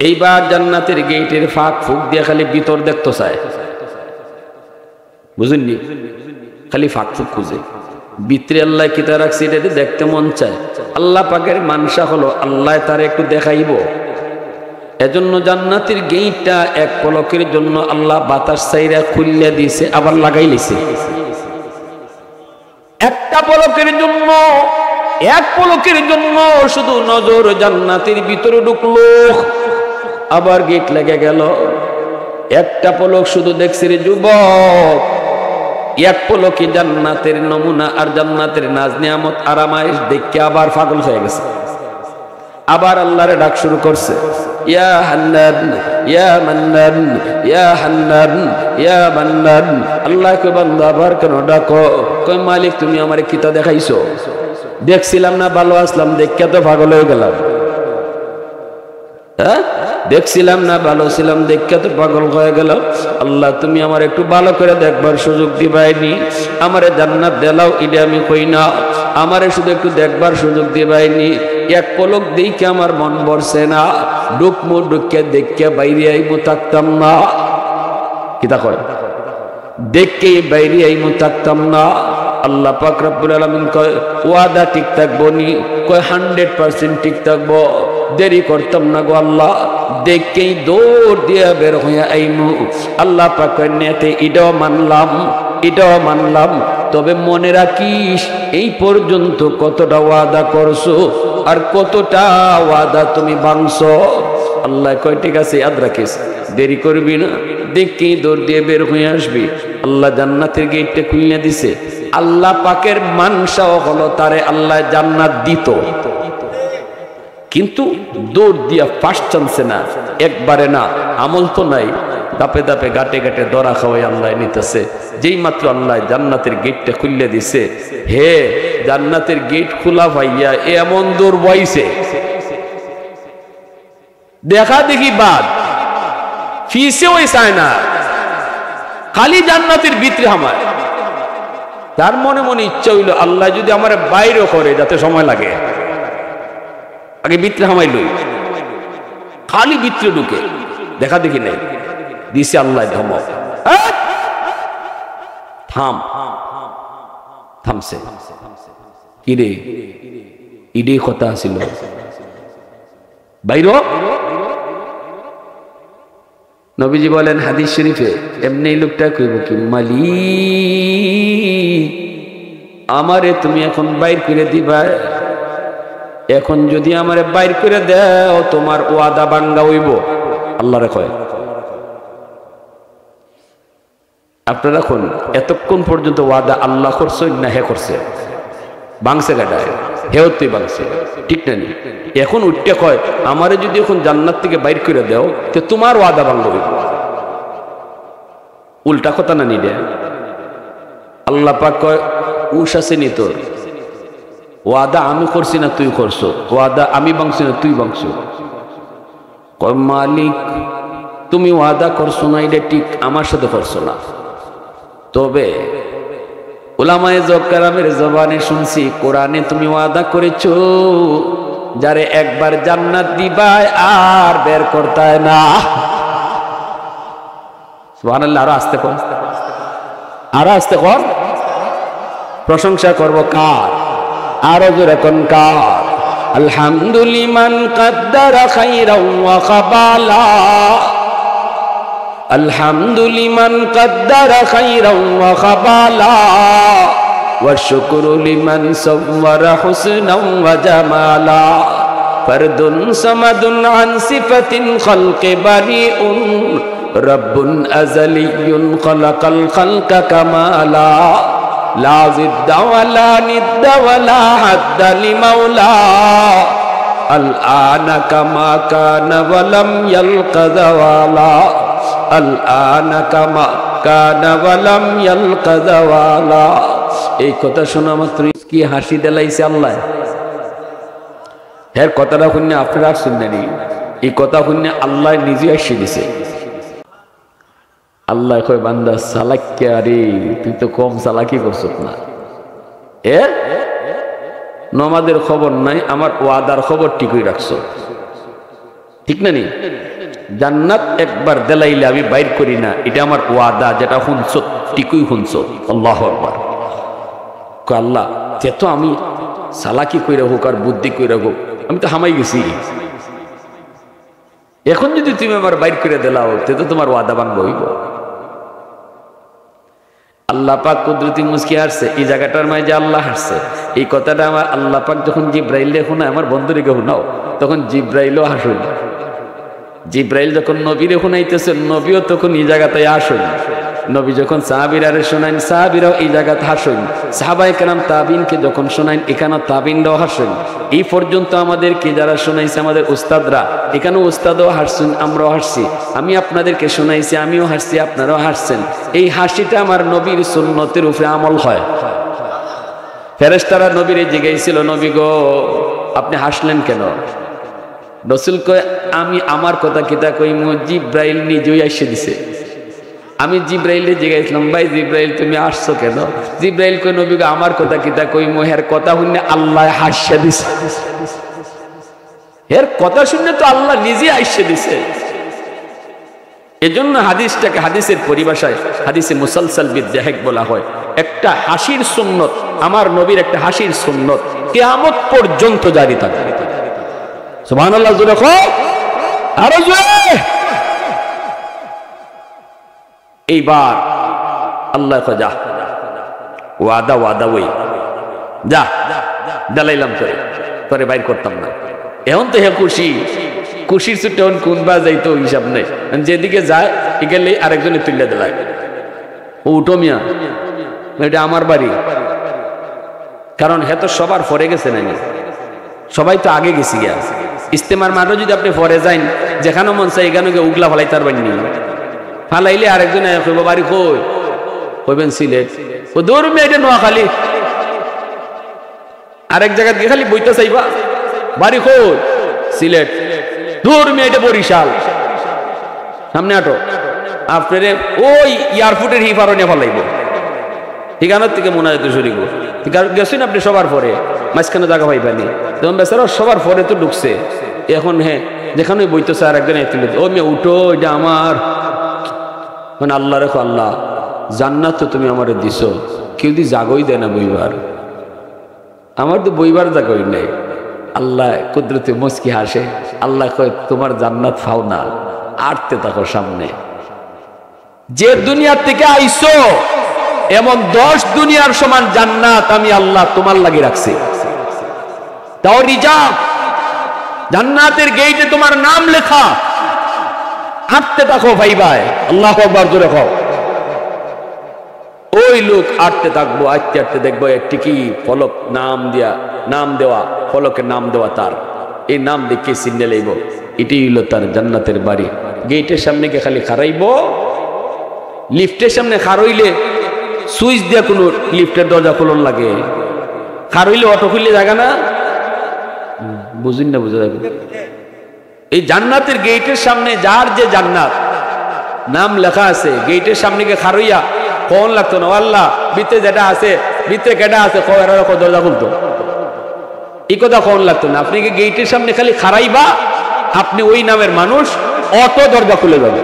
এইবার জান্নাতের গেটের ফাঁক ফুক দিয়ে খালি ভিতর দেখতে চায়, বুঝেননি, খালি ফাঁক ফুক খুঁজে ভিতরে আল্লাহ কিতা রাখছে এটা দেখতে মন চায়। আল্লাহ পাকের মানসা হলো আল্লাহ তার একটু দেখাইব। এজন্য জান্নাতের গেটটা এক পলকের জন্য আল্লাহ বাতাস চাইরা খুললে দিয়েছে, আবার লাগাই লিছে। একটা পলকের জন্য, এক পলকের জন্য শুধু নজর জান্নাতের ভিতরে ঢুকলো, আবার গেট লেগে গেল। একটা পলক শুধু দেখছে রে যুবক, এক পলকে জান্নাতের নমুনা আর জান্নাতের নাজ নিয়ামত আরামায়েশ দেখে আবার পাগল হয়ে গেছে। আবার আল্লাহরে ডাক শুরু করছে, ইয়া হান্নান ইয়া মান্নান ইয়া হান্নান ইয়া মান্নান। আল্লাহ কই বান্দা আবার কেন ডাকো? কই মালিক তুমি আমারে কিতা দেখাইছো? দেখছিলাম না ভালো আসলাম, দেখে তো পাগল হয়ে গেলাম। হ্যাঁ দেখছিলাম না ভালো ছিলাম, দেখে তো পাগল হয়ে গেল। আল্লাহ তুমি আমার একটু ভালো করে দেখবার সুযোগ দিবাইনি, আমারে জান্নাত দেলাও এটা আমি কই না, আমারে শুধু একটু দেখবার সুযোগ দিবাইনি। এক পলক দেখে আমার মন ভরছে না, ডুকমু ডুকে দেখে বাইরে আইমু থাকতাম না। কিতা কয় দেখে বাইরে আইমু থাকতাম না। আল্লাহ পাক রব্বুল আলামিন কয় ওয়াদা ঠিক থাকবো নি? কয় 100% ঠিক থাকবো, দেরি করতাম না গো আল্লাহ, দেখেই দৌড় দিয়া বের হইয়া আইমু। আল্লাহ পাক নেতে এটাও মানলাম, এটাও মানলাম, তবে মনে রাখিস এই পর্যন্ত কতটা ওয়াদা করছো আর কতটা ওয়াদা তুমি ভাঙছো। আল্লাহ কয় ঠিক আছে ইয়াদ রাখিস, দেরি করবি না, দেখেই দৌড় দিয়ে বের হয়ে আসবি। আল্লাহ জান্নাতের গেটটা খুলে দিছে। আল্লাহ পাকের মানসাও হলো তারে আল্লাহ জান্নাত দিত, কিন্তু দৌড় দিয়া ফার্স্ট চান্সে না, একবারে না, আমল তো নাই, দাপে দাপে গাটে গাটে দরা খাওয়াই আল্লাহ নিতেছে। যেই মাত্র আল্লাহ জান্নাতের গেটটা খুলে দিছে, হে জান্নাতের গেট খোলা ভাইয়া এমন দৌড় বইছে, দেখা দেখি বাদ ফিসে ওই চায় না, খালি জান্নাতের ভিতরে আমার। তার মনে মনে ইচ্ছা হইল আল্লাহ যদি আমার বাইরে করে যাতে সময় লাগে, আগে ভিতরে হামাই লই, খালি ভিতরে ঢুকে দেখা দেখি নাই, দিছে আল্লাহ ধমক, থাম, থামছে। কিরে ইডে কথা ছিল বাইর, নবীজি বলেন হাদিস শরীফে, এমনি লোকটা কইব কি, মালিক আমারে তুমি এখন বাইর করে দিবা, এখন যদি আমারে বাইর করে দাও তোমার ওয়াদা ভাঙ্গা হইব। আল্লাহরে কয়, আপনারা এখন এতক্ষণ পর্যন্ত ওয়াদা আল্লাহ করছে না হে করছে? ভাঙছে গাডায়, হেও তুই ভাঙছে, ঠিক না? এখন উঠতে কয় আমারে যদি এখন জান্নাত থেকে বাইর করে দাও তো তোমার ওয়াদা ভাঙ্গা হইব। উল্টা কথা না নিলে আল্লাহ পাক কয়, উস আছে নি তোর? ওয়াদা আমি করছি না তুই করছো? ওয়াদা আমি ভাঙছি না তুই ভাঙছো? কয় মালিক তুমি ওয়াদা করছো না, এটা ঠিক, আমার সাথে করছো না। তবে উলামায়ে কেরামের জবানে শুনছি, কোরআনে তুমি ওয়াদা করেছো যারে একবার জান্নাত দিবাই আর বের করতায় না। সুবহানাল্লাহ। আরো আস্তে কর, আরো আস্তে কর। প্রশংসা করব কার? আরো জোরে কোন কার? আলহামদুলিমান কাদ্দারা খাইরাও ওয়া খাবালা, আলহামদুলিমান কাদ্দারা খাইরাও ওয়া খাবালা, ওয়া শুকরু লিমান সাওয়ারা হুসনাও ওয়া জামালা, ফারদুন সামাদুন আন সিফাতিন খালকি বারিউন, রব্বুন আযালিয়্যুন খালাকাল খালকা কামালা, লা জিদ্দা ওয়ালা নিদ্দা ওয়ালা হাদ্দা লিমাওলা, আল আনা কামা কানা ওয়ালাম ইয়ালকা যাওয়ালা, আল আনা কামা কানা ওয়ালাম ইয়ালকা যাওয়ালা। এই কথা শোনা মাত্র কি হাসি দেলাইছে আল্লাহ। এর কথাটা শুনে আপনারা শুনলেনি, এই কথা শুনে আল্লাহ নিজে এসে দিছে। আল্লাহ কয় বান্দা চালাক্যা রে, তুই তো কম চালাকি করছত না। এর নমাজের খবর নাই, আমার ওয়াদার খবর ঠিকই রাখছো, ঠিক না? নি জান্নাত একবার দেলাইলে আমি বাইর করি না, এটা আমার ওয়াদা, যেটা শুনছো ঠিকই শুনছো। আল্লাহু আকবার। আল্লাহ যেত আমি চালাকি কইরা হোক আর বুদ্ধি কইরা হোক, আমি তো হামাই গেছি, এখন যদি তুমি আমার বাইর করে দিলাও তে তো তোমার ওয়াদা ভাঙবো হইব। আল্লাহ পাক কুদরতি মুস্কি হাসছে, এই জায়গাটার মাঝে আল্লাহ হাসছে। এই কথাটা আমার আল্লাহ পাক যখন জিব্রাইলে শোনায়, আমার বন্ধুরিকে শোনাও, তখন জিব্রাইলও হাসুন। জিব্রাইল যখন নবীরে শোনাইতেছে, নবীও তখন এই জায়গাটায় আসুন। নবী যখন সাহাবীরারে শোনাইন, সাহাবীরাও এই জায়গাতে হাসুন। সাহাবায়ে কেরাম তাবিনকে যখন শোনাইন, এখানেও তাবিনরাও হাসুন। এই পর্যন্ত আমাদেরকে যারা শোনাইছে আমাদের উস্তাদরা, এখানেও উস্তাদও হাসছেন, আমরাও হাসছি। আমি আপনাদেরকে শোনাইছি, আমিও হাসছি, আপনারাও হাসছেন। এই হাসিটা আমার নবীর সুন্নতের উপরে আমল হয়। ফেরেশতারা নবীরে জিজ্ঞাসিল, নবী গো আপনি হাসলেন কেন? রাসূল কয়, আমি আমার কথা কিতা কইমু, জিব্রাইল নিজেই এসে দিছে। আমি জিব্রাইলে জিজ্ঞাসলাম, ভাই জিব্রাইল তুমি আসছো কেন? জিব্রাইল কয়, নবী গো আমার কথা কিতা কইমু, এর কথা শুনে আল্লাহ হাসিয়ে দিছে। এর কথা শুনে তো আল্লাহ নিজে আইসে দিছে। এজন্য হাদিসটাকে, হাদিসের পরিভাষায় হাদিসে মুসালসাল বিদ্যাহেক বলা হয়। একটা হাসির সুন্নত, আমার নবীর একটা হাসির সুন্নত কিয়ামত পর্যন্ত জারি থাকবে। সুবহানাল্লাহ, জোরে কও, আরো জোরে। এইবার আল্লাহ কয়, যা ওয়াদা ওয়াদা ওই যা দালাইলাম, তোরে বাইর করতাম না। এখন তো হে খুশি, খুশির ছুটে এখন কোন বা যাইতো হিসাব নেই। যেদিকে যায় এগেলে আরেকজনে তুলে দিলায়, ও উঠো মিয়া, এটা আমার বাড়ি। কারণ হে তো সবার পরে গেছে না, সবাই তো আগে গেছি গিয়া। ইস্তেমার মাঠে যদি আপনি পরে যান, যেখানে মন চাই এখানে গিয়ে উগলা ফালাই তার বাড়ি নিয়ে ফালাইলে আরেকজন কইব বাড়ি কই, কইবেন সিলেট। ও দৌড় মেয়ে, এটা নোয়াখালী। আরেক জায়গায় গিয়ে খালি বইতে চাইবা, বাড়ি কই, সিলেট। দৌড় মেয়ে, এটা বরিশাল। সামনে আটো, আপনারে ওই এয়ারপোর্টের হিফারো নিয়ে ফেলাইব, ঠিকানার থেকে মনে হয় তো শরীর গেছেন আপনি সবার পরে, মাঝখানে জায়গা পাইবানি। তখন বেচারা সবার পরে তো ঢুকছে। এখন হ্যাঁ যেখানে বইতেছে আর একজন তুলে, ও মেয়ে উঠো, এটা আমার। মানে আল্লাহ রেখো, আল্লাহ জান্নাত তো তুমি আমারে দিছো, কেউ যদি জাগই দেয় না বইবার, আমার তো বইবার জাগই নেই। আল্লাহ কুদরতে মুস্কি হাসে, আল্লাহ কয় তোমার জান্নাত পাও না, আটতে থাকো সামনে। যে দুনিয়া থেকে আইছো এমন 10 দুনিয়ার সমান জান্নাত আমি আল্লাহ তোমার লাগি রাখছি। তাও রিজার্ভ, জান্নাতের গেটে তোমার নাম লেখা। হাঁটতে থাকো ভাই ভাই, আল্লাহু আকবার জোরে কও। ওই লোক হাঁটতে থাকবো, আস্তে আস্তে দেখবো একটি কি ফলক নাম দেওয়া ফলকে নাম দেওয়া, তার এই নাম দেখে চিনে লইব এটি হইল তার জান্নাতের বাড়ি। গেটের সামনে কে খালি খারাইব, লিফটের সামনে খারইলে সুইচ দিয়া কোনো লিফটের দরজা খোলন লাগে, খারইলে অটো খুললে জায়গা না, বুঝিন না, বুঝা যাবে। এই জান্নাতের গেটের সামনে যার যে জান্নাত নাম লেখা আছে, গেটের সামনে কে খারইয়া কোন লাগতো না, আল্লাহ ভিতরে যেটা আছে, ভিতরে কেটা আছে দরজা খুলতো, এই কথা কোন লাগতো না। আপনি কি গেটের সামনে খালি খারাইবা, আপনি ওই নামের মানুষ, অটো দরজা খুলে যাবে।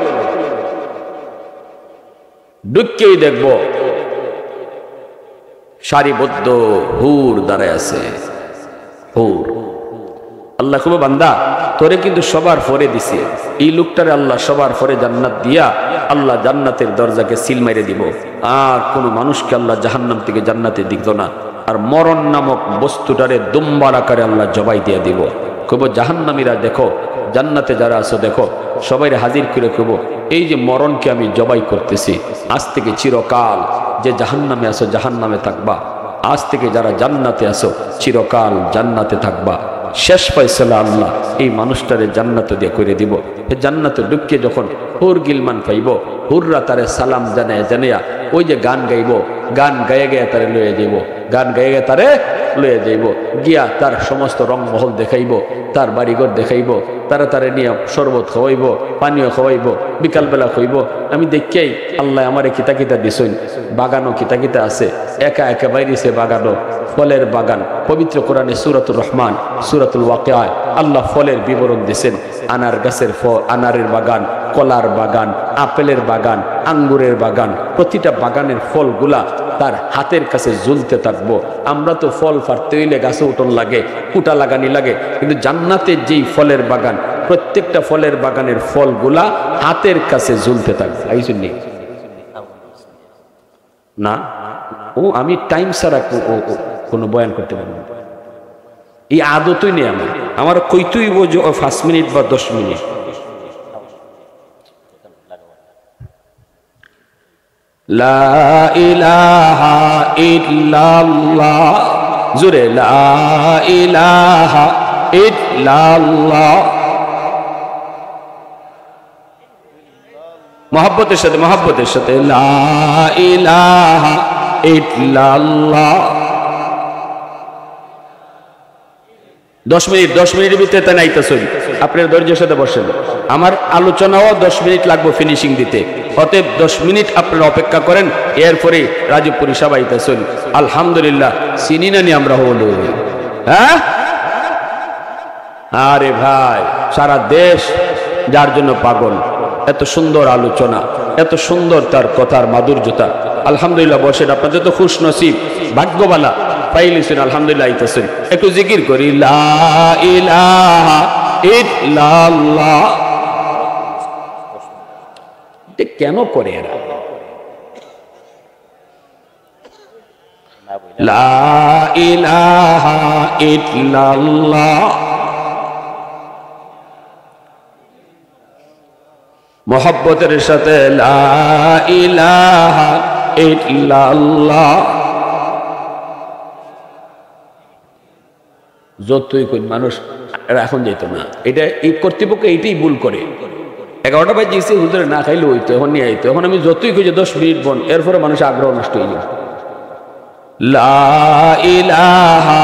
ঢুককেই দেখব সারিবদ্ধ হুর দাঁড়ায় আছে। হুর আল্লাহ খুব বান্দা তোরে কিন্তু সবার পরে দিছে, এই লোকটারে আল্লাহ সবার পরে জান্নাত দিয়া আল্লাহ জান্নাতের দরজাকে সিল মেরে দিব, আর কোন মানুষকে আল্লাহ জাহান্নাম থেকে জান্নাতে দিত না। আর মরণ নামক বস্তুটারে দুম্বার আকারে আল্লাহ জবাই দিয়ে দিব। কব জাহান্নামীরা দেখো, জান্নাতে যারা আছো দেখো, সবাই হাজির করে কব এই যে মরণকে আমি জবাই করতেছি, আজ থেকে চিরকাল যে জাহান্নামে আছো জাহান্নামে থাকবা, আজ থেকে যারা জান্নাতে আছো চিরকাল জান্নাতে থাকবা। শেষ ফয়সালা আল্লাহ এই মানুষটারে জান্নাতে দিয়ে করে দিব। জান্নাতে ঢুকে যখন হুর গিলমান পাইব, হুররা তারে সালাম জানাইয়া ওই যে গান গাইব, গান গায়ে গায়ে তারে লয়ে যাইব, গান গায়ে গায়ে তারে লয়ে যাইব, গিয়া তার সমস্ত রংমহল দেখাইব, তার বাড়িঘর দেখাইব, তারে নিয়ে শরবত খাওয়াইব, পানীয় খাওয়াইব, বিকালবেলা খাইব। আমি দেখেই আল্লাহ আমারে কিতা কিতা দিছইন, বাগানও কিতা কিতা আছে, একা একা বাইরেছে বাগানও, ফলের বাগান। পবিত্র কোরআনে সূরাতুর রহমান সূরাতুল ওয়াকিয়ায় আল্লাহ ফলের বিবরণ দিয়েছেন। আনার গাছের ফল, আনারের বাগান, কলার বাগান, আপেলের বাগান, আঙ্গুরের বাগান, প্রতিটা বাগানের ফলগুলা তার হাতের কাছে ঝুলতে থাকবো। আমরা তো ফল ফাটতে হইলে গাছে উঠন লাগে, কুটা লাগানি লাগে, কিন্তু জান্নাতের যেই ফলের বাগান, প্রত্যেকটা ফলের বাগানের ফলগুলা হাতের কাছে ঝুলতে থাকবে। আইসুননি না, ও আমি টাইম ছাড়া কোনো বয়ান করতে পারবো না, এই আদতই নেই আমার কইতুই বোঝো 5 মিনিট বা 10 মিনিট। লা ইলাহা ইল্লাল্লাহ, জোরে লা ইলাহা ইল্লাল্লাহ, মহব্বতের সাথে লা ইলাহা ইল্লাল্লাহ। 10 মিনিটের ভিতরে তা নাইতেছেন, আপনার ধৈর্যের সাথে বসেন। আমার আলোচনাও 10 মিনিট লাগবে ফিনিশিং দিতে, অতএব 10 মিনিট আপনারা অপেক্ষা করেন, এরপরে রাজীবপুরি সাহেব আইতেছেন। আলহামদুলিল্লাহ, চিনি না নি আমরা হলো, হ্যাঁ? আরে ভাই, সারা দেশ যার জন্য পাগল, এত সুন্দর আলোচনা, এত সুন্দর তার কথার মাধুর্যতা। আলহামদুলিল্লাহ, বসেন, আপনাদের তো খুশ নসিব, ভাগ্যবালা পাইলেছেন। আলহামদুলিল্লাহ আইতেছেন, একটু জিকির করি লা ইলাহা ইল্লাল্লাহ। কেন করে এরা? লা ইলাহা ইল্লাল্লাহ, মোহাব্বতের সাথে লা ইলাহা ইল্লাল্লাহ। যতই কই মানুষ এখন যেত না, এটা এই কর্তৃপক্ষ এইটাই ভুল করে। 11টা বাজে হুজুরে না খাইলে হইতো, এখন নিয়ে আইতো। এখন আমি যতই কই যে 10 মিনিট বন, এরপরে মানুষের আগ্রহ নষ্ট হয়ে যায়। লা ইলাহা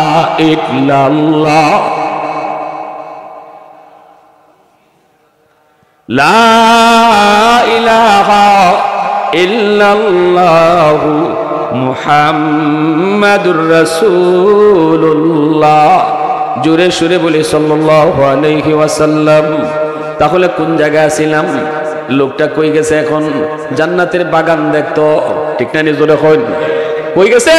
ইল্লাল্লাহ, লা ইলাহা ইল্লাল্লাহ মুহাম্মাদুর রাসূলুল্লাহ। জোরে সুরে বলি সাল্লাল্লাহু আলাইহি ওয়াসাল্লাম। তাহলে কোন জায়গায় ছিলাম? লোকটা কই গেছে? এখন জান্নাতের বাগান দেখতো, ঠিক না? জোরে কই গেছে?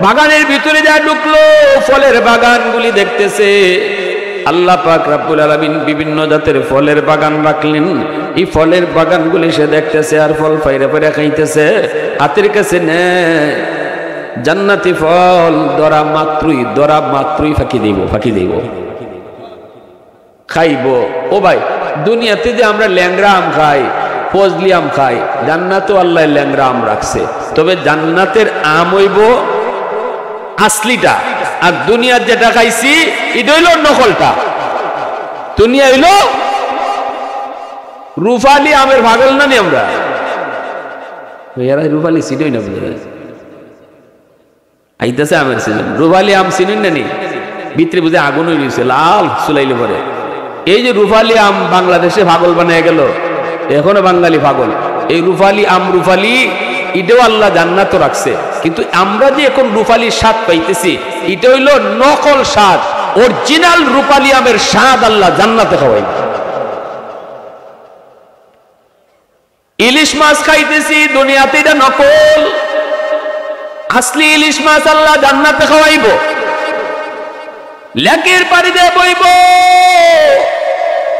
বাগানের ভিতরে যা ঢুকলো, ফলের বাগানগুলি দেখতেছে। আল্লাহ পাক রব্বুল আলামিন বিভিন্ন জাতের ফলের বাগান রাখলেন। এই ফলের বাগানগুলি সে দেখতেছে আর ফল পাইরা পাইরা খাইতেছে, হাতের কাছে নেয় জান্নাতি ফল, ধরা মাত্রই ফাঁকি দিব খাইব। ও ভাই, দুনিয়াতে যে আমরা ল্যাংড়া আম খাই, ফজলি আম খাই, জান্নাতেও আল্লাহ ল্যাংড়া আম রাখছে। তবে জান্নাতের আম হইব আসলিটা, আর দুনিয়ার যেটা খাইছি এটা হইল নকলটা। দুনিয়া হইল রুফালি আমের ভাগল না নি আমরা, রুফালি চিনই না, বুঝে আইতেছে আমের সিজন, রুফালি আম চিনুন না নি, ভিতরে বুঝে আগুন হয়ে গেছে লাল চুলাইলে পরে। এই যে রুফালি আম বাংলাদেশে পাগল বানিয়ে গেল, এখনো বাঙালি পাগল। এই রুফালি আম, রুফালি এটাও আল্লাহ জান্নাতও রাখছে, কিন্তু আমরা যে এখন রুফালি স্বাদ পাইতেছি এটা হইল নকল স্বাদ। অরিজিনাল রুফালি আমের স্বাদ আল্লাহ জান্নাতে খাওয়াই। ইলিশ মাছ খাইতেছি দুনিয়াতে, এটা নকল। আসলি ইলিশ মাছ আল্লাহ জান্নাতে খাওয়াইব। লেকের পানি দিয়ে বইব,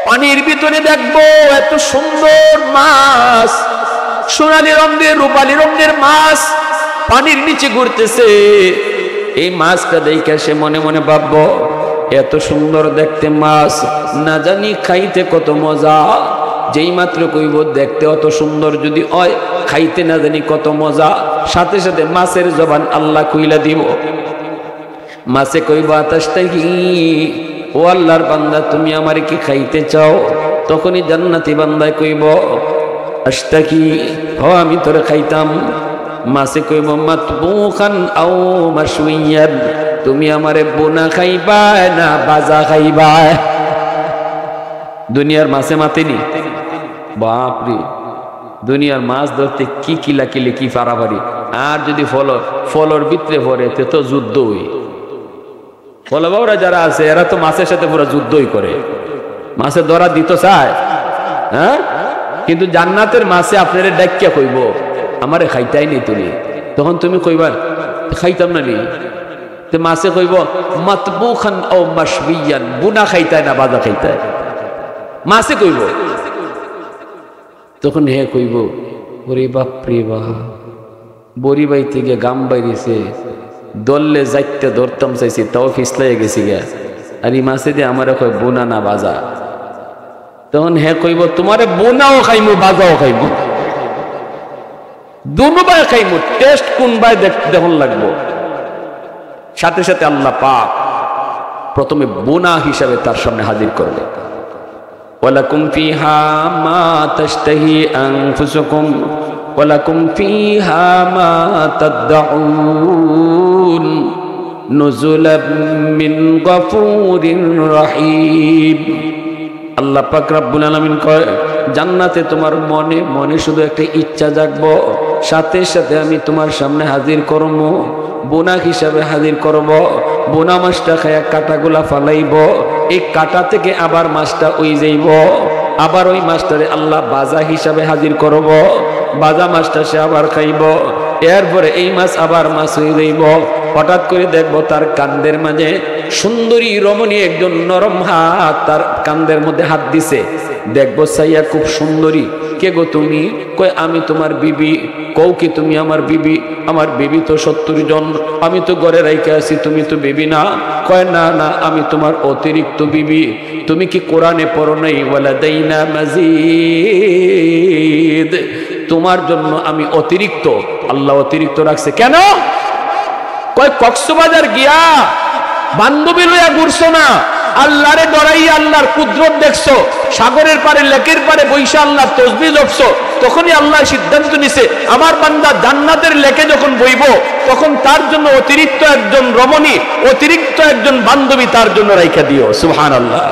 পানির ভিতরে দেখবো এত সুন্দর মাছ, সোনালী রঙের রূপালী রঙের মাছ পানির নিচে ঘুরতেছে। এই মাছটা দেখে সে মনে মনে ভাববো এত সুন্দর দেখতে মাছ, না জানি খাইতে কত মজা। যেই মাত্র কইব দেখতে অত সুন্দর যদি হয়, খাইতে না জানি কত মজা। সাথে সাথে মাছের জবান আল্লাহ কইলা দিব। মাছে কইব আতাশতাহি, ও আল্লাহর বান্দা তুমি আমার কি খাইতে চাও? তখনই জান্নাতি বান্দায় কইব আশতাকি, হ আমি তোরে খাইতাম। মাছে কইব মাতবুখান আও মাশউইয়ান, তুমি আমারে বোনা খাইবা না বাজা খাইবা? দুনিয়ার মাছে মাতেনি, বাপরে দুনিয়ার মাছ ধরতে কি কিলাকিলি কি পারাপারি। আর যদি ফলর ভিতরে পড়ে তো যুদ্ধই। ফলবাবরা যারা আছে এরা তো মাছের সাথে পুরো যুদ্ধই করে, মাছে ধরা দিত চায়। হ্যাঁ, কিন্তু জান্নাতের মাছে আপনারা ডাকিয়া কইব আমারে খাইতাই নেই তুমি, তখন তুমি কইবা খাইতাম না নি। মাছে কইব মাতবুখান ও মাশবিয়ান, বুনা খাইতায় না বাজা খাইতায়, মাছে কইব। তখন হে কইব ওরে বাপরে বাপ, বড়ি বাই থেকে গাম বাইরেছে, দললে যাইতে ধরতাম চাইছি তাও ফিসলাই গেছি গা, আর এই মাছে দিয়ে আমার কয় বোনা না বাজা। তখন হে কইব তোমারে বোনাও খাইমু বাজাও খাইমু, দুনুবাই খাইমু, টেস্ট কোন বাই দেখুন লাগবো। সাথে সাথে আল্লাহ পাক প্রথমে বোনা হিসাবে তার সামনে হাজির করবে। ওয়ালাকুম ফিহা মা তাশতাহি আনফুসুকুম ওয়ালাকুম ফিহা মা তাদউন নুজুলাম মিন গফুরির রহিম। আল্লাহ পাক রব্বুল আলামিন কয় জান্নাতে তোমার মনে মনে শুধু একটা ইচ্ছা জাগবো, সাথে সাথে আমি তোমার সামনে হাজির করব, বোনা হিসাবে হাজির করব। বোনা মাছটা খায়া কাটাগুলা ফালাইব, এই কাটা থেকে আবার মাছটা ওই যাইব, আবার ওই মাছটারে আল্লাহ বাজা হিসাবে হাজির করব, বাজা মাছটা সে আবার খাইব। এরপরে এই মাছ আবার মাছ হয়ে যাইব। হঠাৎ করে দেখবো তার কান্দের মাঝে সুন্দরী রমণী একজন নরম হাত তার কান্দের মধ্যে হাত দিছে। দেখবো সাইয়া খুব সুন্দরী, কে গো তুমি? কয় আমি তোমার বিবি। কও কি তুমি আমার বিবি? আমার বিবি তো 70 জন, আমি তো ঘরে রাইখে আছি, তুমি তো বিবি না। কয় না না, আমি তোমার অতিরিক্ত বিবি। তুমি কি কোরআনে পড়ো নাই ওয়ালাদাইনা মাজিদ? তোমার জন্য আমি অতিরিক্ত, আল্লাহ অতিরিক্ত রাখছে। কেন? কয় কক্সবাজার গিয়া বান্ধবী লইয়া ঘুরছো না, আল্লাহরে ডরাইয়া আল্লাহর কুদরত দেখছো, সাগরের পারে লেকের পারে বৈশা আল্লাহ তসবিহ জপছো, তখনই আল্লাহ সিদ্ধান্ত নিছে আমার বান্দা জান্নাতের লেকে যখন বইব তখন তার জন্য অতিরিক্ত একজন রমণী, অতিরিক্ত একজন বান্ধবী তার জন্য রাইখা দিও। সুবহানাল্লাহ।